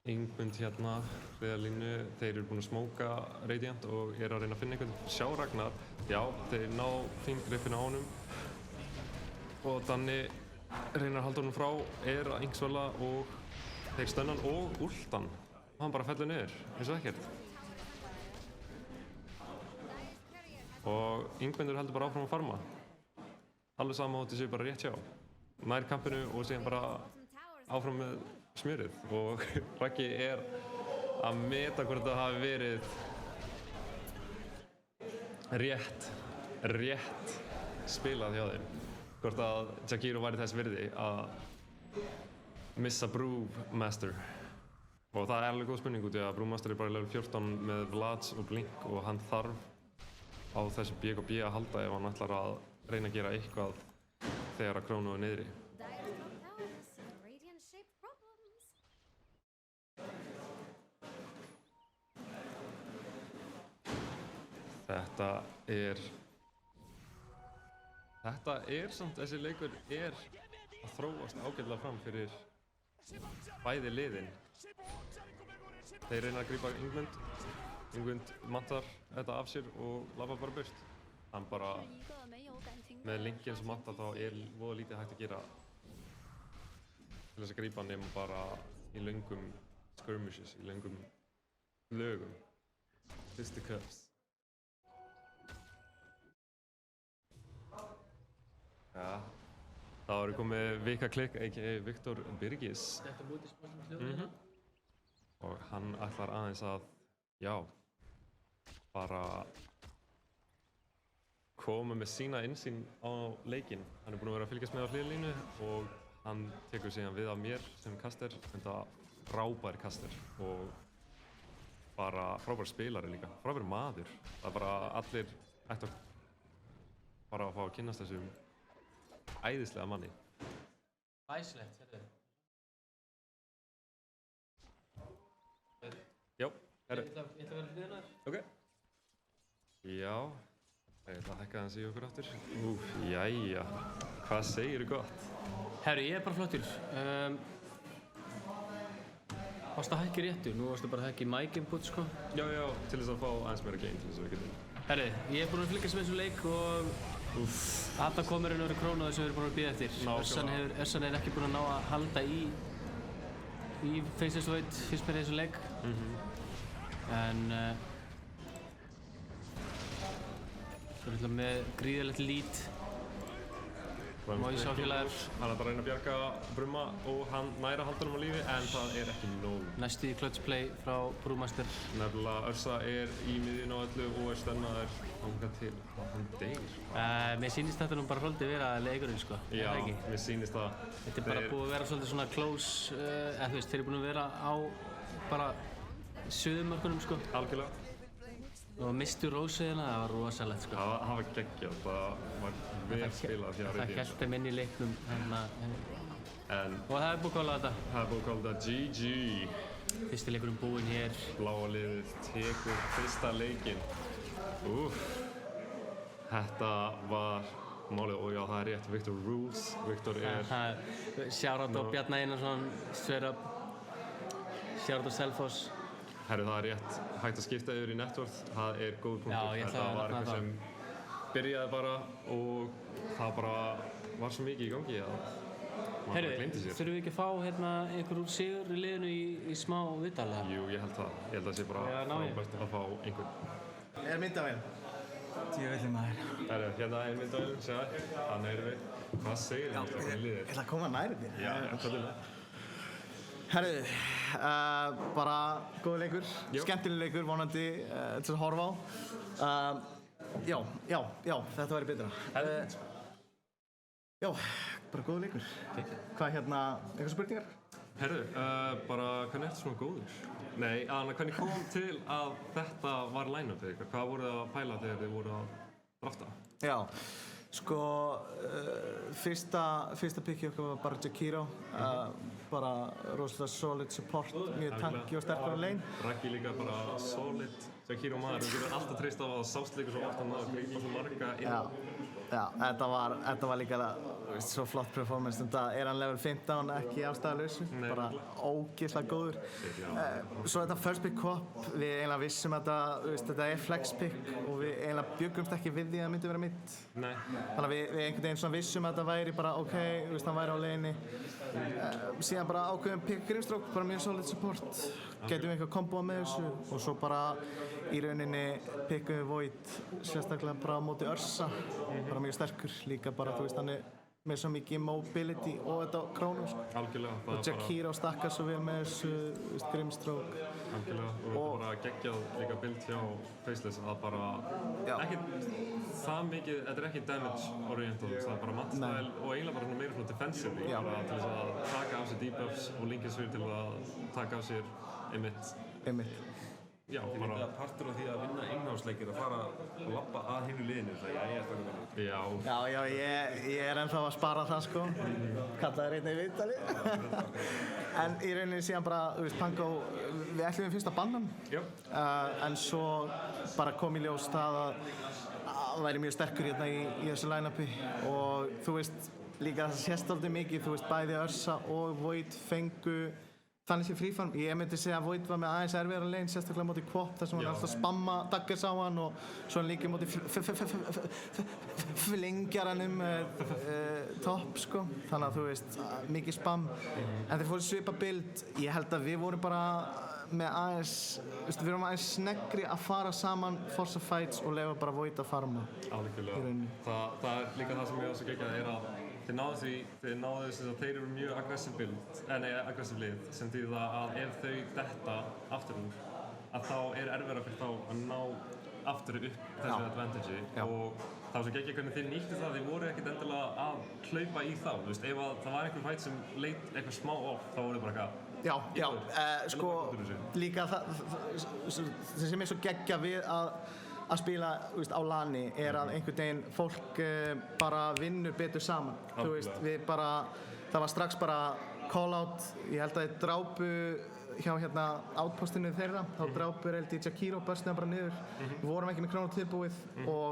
Ingmund hérna, hliðarlínu. Þeir eru búin að smóka Radiant og eru að reyna að finna einhvern. Sjá Ragnar, já, þeir ná fingripinu á honum. Og Danni reynir að halda honum frá, er að Ingsvala og þeir stönna hann og últan. Og hann bara fellur niður, eins og ekkert. Og Ingmundur heldur bara áfram að farma. Alveg sama þótt þessu bara rétt hjá. Nær kampinu og síðan bara áfram með smjörið og Raggi er að meta hvort það hafi verið rétt spilað hjá þeim. Hvort að Jakiro væri þess virði að missa Brewmaster. Og það er alveg góð spurning út í að Brewmaster er bara í level 14 með Vlads og Blink og hann þarf á þessu BKB að halda ef hann ætlar að reyna að gera eitthvað þegar að Krónó er niðri. Þetta er samt, þessi leikur er að þróast ágætlega fram fyrir bæði liðin. Þeir reyna að grípa Ingmund mantar þetta af sér og labba bara burt. Hann bara, með Linki eins og Matta þá er voða lítið hægt að gera til þess að grípa hann nema bara í löngum skirmishes, í löngum lögum. Fisticuffs. Ja, þá erum komið Vika Klikk, a.k.a. Viktor Birgis. Og hann ætlar aðeins að, já, bara koma með sína innsýn á leikinn. Hann er búinn að vera að fylgjast með á hliðarlínu og hann tekur síðan við af mér sem kaster, þetta frábær kaster og bara frábær spilari líka, frábær maður. Það er bara allir ættu bara að fá að kynnast þessum æðislega manni. Æðislegt, hérðu. Já, Ég ætla að vera hliðina þér. Ok. Já, ég ætla að hækka aðeins í okkur aftur. Jæja, hvað segirðu gott? Herru, ég er bara flottur. Varstu að hækka réttu? Nú varstu bara að hækka í mic input, sko. Já, til þess að fá aðeins meira gain til þess að við getum. Herru, ég er búinn að fylgjast með þessum leik og þarna komur einu öðru Krónó sem við erum búin að bíða eftir. Essan er ekki búinn að ná að halda í Faceless Void fyrst með þessu leik. En við erum með gríðarlegt lead Moise áfélagar. Hann er bara að reyna að bjarga Brumma og hann næra halda honum á lífi en það er ekki nóg. Næstu í clutch play frá Brewmaster. Nefnilega Örsa er í miðjun á öllu og er stennaður þangað til að hann deyr. Mér sýnist þetta nú bara svolítið vera leikurinn sko. Já, Er það ekki? mér sýnist það. Þetta er bara búið að vera svolítið svona close, eða þú veist, þeir eru búin að vera á bara suðumörkunum sko. Algjörlega. Og mistu Róseyðina, það var rosalegt sko. Það var geggjað, það var vel spilað hjá Það Reykjavík. hélt þeim inn í leiknum hérna. En Og það er búið að kalla þetta. það er búið að kalla þetta GG. Fyrsti leikurinn búinn hér. Bláa liðið tekur fyrsta leikinn. Þetta var málið og já, það er rétt. Victor rules. Victor er... Shoutout á Bjarna Einarsson, straight up. Shoutout á Selfoss. Herru, það er rétt. Hægt að skipta yfir í Networth. Það er góð punktur. Já, ég ætlaði að Þetta var nefna eitthvað það. sem byrjaði bara og það bara var svo mikið í gangi að maður bara gleymdi sér. Þurfum við ekki að fá hérna einhver úr sigur í liðinu í smá viðtal eða? Jú, ég held það. Ég held að það sé bara Já, ná ég. frábært að fá einhvern. Er myndavél? Djöfullinn maður. Herru, hérna er myndavélum, segja. Þannig erum við. Hvað segir þið um liðið? Ég ætla að koma nærið þér. Já, hvernig? Herru, bara góð leikur, Jú. skemmtileg leikur, vonandi til að horfa á. Já, þetta væri betra. Já, bara góð leikur. Hvað hérna, eitthvað spurningar? Herru, bara hvernig ertu svona góður? Nei, Anna, hvernig kom til að þetta var line-upið ykkar? Hvað voruð þið að pæla þegar þið voruð að drafta? Já, sko, fyrsta pickið okkar var bara Jakiro. Bara rosalega solid support, mjög tanki og sterkur á lane. Raggi líka bara solid. Jakiro maður, þú getur alltaf treyst á að sást líka svo oft að maður grípa svo marga inn. Já, þetta var líka svo flott performance. Þetta er hann level 15, ekki ástæðalausu, Nei, bara ógeðslega góður. Svo þetta first pick cop, við eiginlega vissum að þetta er flex pick og við eiginlega bjuggumst ekki við því að það myndi vera mitt. Nei. Þannig að við einhvern veginn svona vissum að þetta væri bara ok, hann væri á leiðinni. Síðan bara ákveðum pick Grimstroke, bara mjög solid support. Gætum við eitthvað komboa með þessu og svo bara í rauninni pickum við Void, sérstaklega bara á móti Örsa. Bara mjög sterkur, líka bara, hann er með svo mikið mobility og þetta á krónu. Algjörlega. Og Jakiro stakkar svo vel með þessu Grimstroke. Algjörlega. Og þetta bara geggjað líka bild hjá Faceless að bara ekkert það mikið, þetta er ekki damage oriented, það er bara mattstæl og eiginlega bara meira svona defensive bara til þess að taka af sér debuffs og linka sér til að taka af sér Einmitt. Já, Bara partur af því að vinna innháðsleikir að fara og labba að hinu liðinu það ég er það Já, ég er ennþá að spara það sko. Kallaði reyna í viðtali. En í rauninni síðan bara, Pango, við ætlum fyrst að banna hann. En svo bara kom í ljós það að hann væri mjög sterkur hérna í þessu line-upi og þú veist, líka það sést aldrei mikið, þú veist, bæði Örsa og Void fengu þannig sé frífarm. Ég myndi segja að Void var með aðeins erfiðara lane, sérstaklega móti Quop þar sem hann alltaf spamma daggers á hann og svo hann líka móti flingjaranum topp sko. Þannig að þú veist, mikið spam. En þeir fóru svipa build, ég held að við vorum bara með aðeins, við vorum aðeins sneggri að fara saman, force fights og leyfa bara Void að farma. algjörlega. Það er líka það sem ég á svo geggjað er að þeir náðu þess að þeir eru mjög aggressive lið sem þýðir það að ef þau detta aftur úr að þá er erfiðara fyrir þá að ná aftur upp þessu advantage og það var svo geggjað hvernig þeir nýttu það, þeir voru ekkert endilega að hlaupa í þá, þú veist, ef það var einhver fight sem leit eitthvað smá off þá voru bara eitthvað sko líka það sem er svo geggjað við að spila á LAN-i er að einhvern veginn fólk bara vinnur betur saman. Þú veist, það var strax bara call-out, ég held að þeir drápu hjá outpostinu þeirra, þá drápu held ég Jakiro börstnaði bara niður. Við vorum ekki með krónu tilbúið og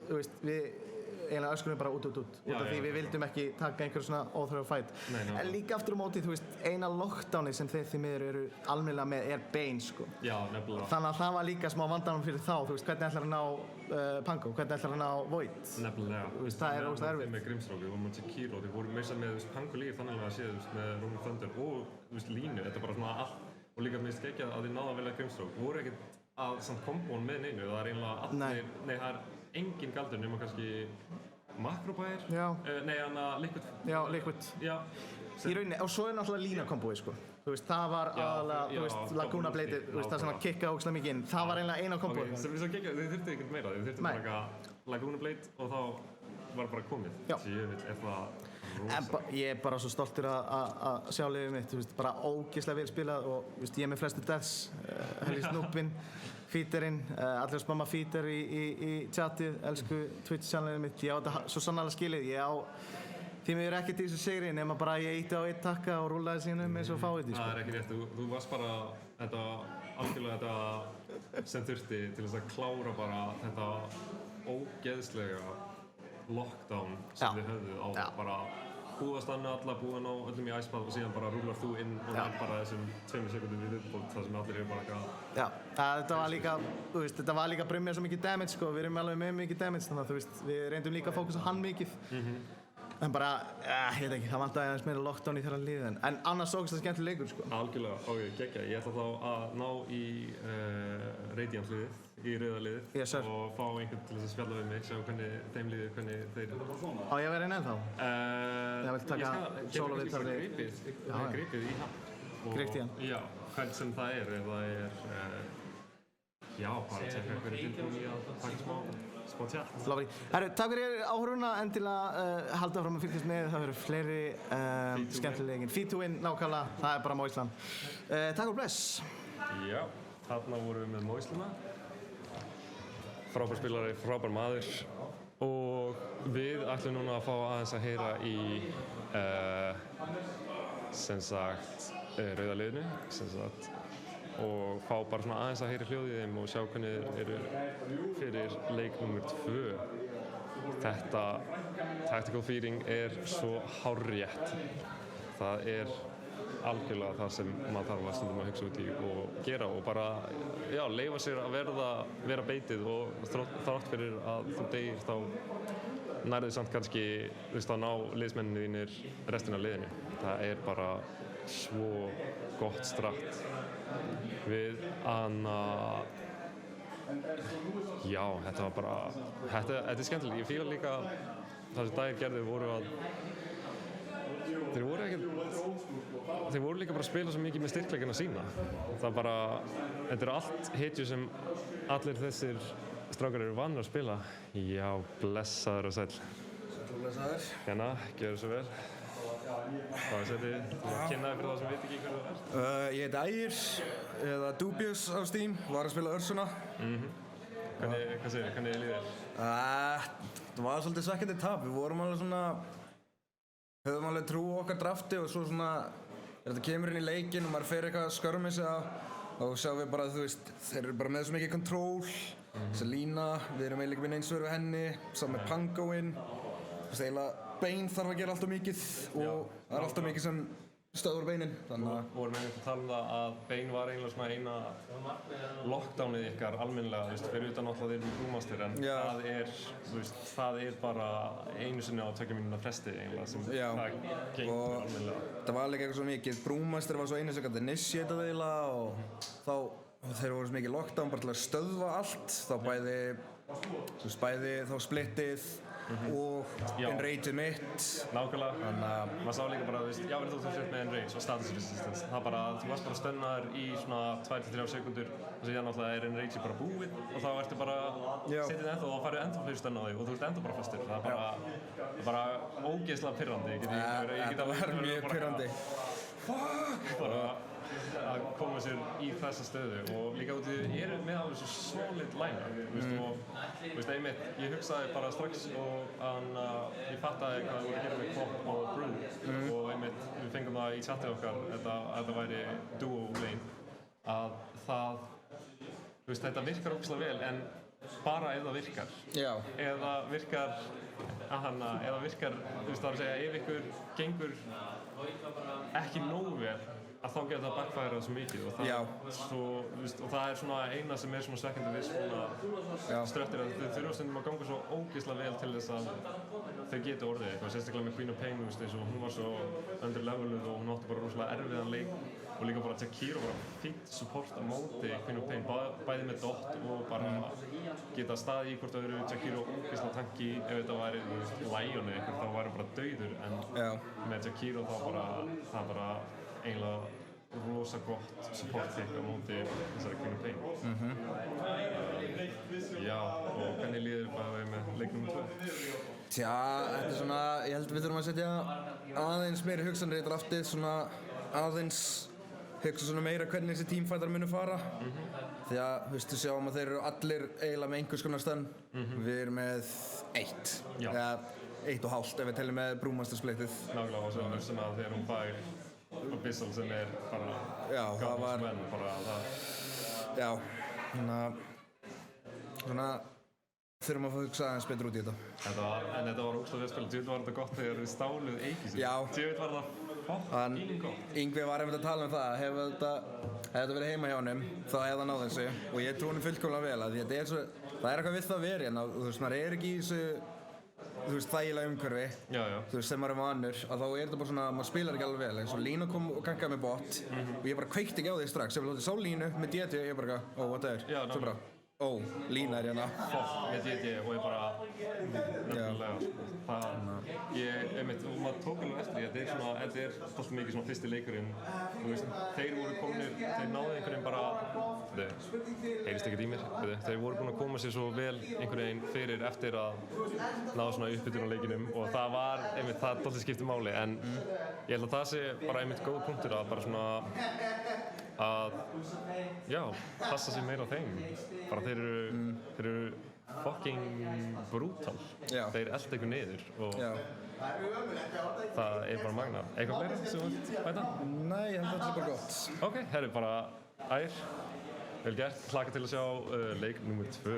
þú veist, við eiginlega öskurum bara út út af því við vildum ekki taka einhver svona óþarfa fight. En líka aftur á móti, þú veist, eina lockdowni sem þeir því miður eru almennilega með er Bane, sko. Já, nefnilega. Þannig að það var líka smá vandamál fyrir þá, þú veist, hvernig ætlar að ná Pango, hvernig ætlar að ná Void. Nefnilega. Þú veist, það er ógeðslega erfitt. Með Grimstroke, við vorum með Jakiro, þeir voru meira með Pango líka þannig að séð með Rolling Thunder og línu, þetta er bara svona allt og líka minnst geggjað að þið náðu að velja Grimstroke. Voru ekkert að samt kombón með neinu, það er eiginlega allir, það er engin galdur nema kannski Macrobær, Já. Nei, Liquid. Já, Liquid. Já. Í rauninni, og svo náttúrulega línakombóið sko. Þú veist, það var aðalega, Laguna Blade, það sem að kikka ógeðslega mikið inn. Það var eiginlega eina kombóið. Ok, sem við svo geggjað, þið þurftu ekkert meira, þið þurftu bara eitthvað Laguna Blade og þá var bara komið. Já. Djöfull, það rosa. Ég er bara svo stoltur að sjá liðið mitt, þú veist, bara ógeðslega vel spilað og þú veist, ég er með flestu deaths, Helgi Snúpinn, Feederinn, allir spamma Feeder í chatið, elsku Twitch-channelið mitt, ég á þetta svo sannarlega skilið, ég á því miður ekkert í þessu sigri nema bara ég ítti á einn takka og rúllaði síðan eins og fáið því sko. Það er ekki rétt, þú varst bara algjörlega þetta sem þurfti til þess að klára bara þetta ógeðslega lockdown sem þið höfðuð á bara búið að stanna alla, búið að ná öllum í icebath og síðan bara rúlar þú inn og það er bara þessum 2 sekundum við viðbót þar sem allir eru bara eitthvað. Já, þetta var líka, þú veist, þetta var líka að brumja svo mikið damage sko, við erum alveg með mikið damage þannig að þú veist, við reyndum líka að fókusa hann mikið. En bara, ég veit ekki, það vantaði aðeins meira lockdown í þeirra liðin. En annars ógeðslega skemmtileg leikur sko. Algjörlega, ok, geggjað. Ég ætla þá að ná í Radiant-liðið, í rauðaliðið og fá einhvern til þess að spjalla við mig, sjá hvernig þeim líður, hvernig þeir... Á ég að vera inn ennþá? Ég vil taka solo-viðtalið. Gripið í hann. Greipt í hann? Já, hvern sem það er, ef það er... Já, bara að tjekka hverju tilbúin í að taka smá tjátt. Lovely. Herru, takk fyrir áhorfuna, endilega halda áfram að fylgjast með, það verður fleiri skemmtilegir. Feed to win, nákvæmlega, það er bara Moisland. Takk og bless. Já, þarna vorum við með Moislana. Frábær spilari, frábær maður og við ætlum núna að fá aðeins að heyra í sem sagt rauða liðinu, sem sagt og fá bara svona aðeins að heyra hljóðið í þeim og sjá hvernig þeir eru fyrir leik nr. 2. Þetta tactical feeding er svo hárrétt. Það er algjörlega það sem maður þarf að stundum að hugsa út í og gera og bara, já, leyfa sér að vera beitið og þrátt fyrir að þú deyr þá nærðu samt kannski, þú veist, að ná liðsmenninni þínir restina af liðinu. Það er bara svo gott stratt. Við já, þetta var bara, þetta er skemmtilegt. Ég fíla líka það sem Dagir gerði voru að þeir voru líka bara að spila svo mikið með styrkleikana sína. Það bara, þetta eru allt hetjur sem allir þessir strákar eru vanir að spila. Já, blessaður og sæll. Blessaður. Hérna, gjörðu svo vel. Hvað er þetta? Þú kynnaði fyrir það sem veit ekki hverju það er? Ég heiti Ægir, eða Dubious á Steam, var að spila Ursuna. Hvað segir þið? Hvernig líður þér? Það var svolítið svekkjandi tap, við vorum alveg svona, höfðum alveg trú á okkar drafti og svo svona, þetta kemur inn í leikinn og maður fer eitthvað að skörma sig og sjáum við bara, þú veist, þeir eru bara með svo mikið kontról, þessa lína, við erum eiginlega ekki með neins við henni, saman með Pangoinn, þú veist, eiginlega Bane þarf að gera alltaf mikið og það er alltaf mikið sem stöður Baneinn, þannig að... Vorum við einhvern tala um það að Bane var eiginlega svona eina lockdownið ykkar almennilega, þú veist, fyrir utan alltaf þeir eru brúmastir en það er, þú veist, það er bara einu sinni á 2 mínúna fresti eiginlega sem það gengur almennilega. Það var líka eitthvað svo mikið, brúmastir var svo einu sem gæti initiatað eiginlega og þá þeir voru svo mikið lockdown bara til að stöðva allt, þá bæði þá splittið og enrageið mitt. Nákvæmlega. Þannig að maður sá líka bara, þú veist, já, þú sért með enrage og status resistance. Það bara, þú varst bara stunnaður í svona 2-3 sekundur og síðan náttúrulega er enrageið bara búið og þá ertu bara setið ennþá og þá farið ennþá fleiri stönn á þig og þú ert ennþá bara fastur. Það er bara ógeðslega pirrandi. Það var mjög pirrandi. Bara að koma sér í þessa stöðu og líka út í því ég er með alveg svo solid line-up og þú veist, einmitt, ég hugsaði bara strax og ég fattaði hvað við vorum að gera með Klopp og Brew og einmitt, við fengum það í chatið okkar að þetta væri duo lane að það, þú veist, þetta virkar ógeðslega vel en bara ef það virkar eða virkar, þú veist, það er að segja ef ykkur gengur ekki nógu vel að þá getur það backfire svo mikið og það, og það er svona eina sem er svona svekkjandi við svona ströttir að þau þurfa stundum að ganga svo ógeðslega vel til þess að þau geti orðið eitthvað, sérstaklega með Queen of Pain, eins og hún var svo underleveluð og hún átti bara rosalega erfiðan leik og líka bara Jakiro bara fínt support á móti Queen of Pain, bæði með dot og bara geta staðið í hvort það eru Jakiro ógeðslega tanki ef þetta væri Lion eða eitthvað, þá væri hann bara dauður en með Jakiro þá bara eiginlega rosa gott support pick á móti þessari Queen of Pain. Já, og hvernig líður bara með leik nr. 2? Tja, þetta er svona, ég held við þurfum að setja aðeins meiri hugsanir í draftið, svona aðeins hugsa svona meira hvernig þessi teamfightar munu fara. Því að, við sjáum að þeir eru allir eiginlega með einhvers konar stönn. Við erum með 1, eða 1,5 ef við teljum með brúmastarsplittið. Nákvæmlega, og svo sem að þegar hún fær Abyssal sem er bara gáðismenn, bara það. Já, svona þurfum að fá að hugsa aðeins betur út í þetta. En þetta var ógeðslega vel spilað, djöfull var þetta gott þegar við stáluð Eikísi. Já. Djöfull var það fucking gott. Yngvi var einmitt að tala um það, hefði þetta verið heima hjá honum, þá hefði hann náð þessu og ég trúi honum fullkomlega vel að því að það er eitthvað við það að vera hérna, þú veist, maður er ekki í þessu þægilega umhverfi, þú veist, sem maður er vanur, að þá er þetta bara svona, maður spilar ekki alveg vel, eins og Lína kom og gangaði með bot og ég bara kveikti ekki á því strax, ég sá Línu með DT og ég bara, what er, svo bara, Lína er hérna. Með DT og ég bara, nefnilega, og maður tók alveg eftir því að þetta er alltaf mikið svona fyrsti leikurinn, þú veist, þeir voru komnir, þeir náðu einhvern veginn bara, heyrist ekkert í mér, þeir voru búin að koma sér svo vel einhvern veginn fyrir eftir að náðu svona uppbytun á leikinum og það var einmitt, það dálítið skipti máli, en ég held að það sé bara einmitt góð punktur að bara svona að, passa sig meira á þeim, bara þeir eru fucking brutal, þeir elta ykkur niður og það er bara magna. Eitthvað fleira sem þú vilt bæta? Nei, ég held að þetta er bara gott. Ok, herru, bara vel gert, hlakka til að sjá leik nr. 2.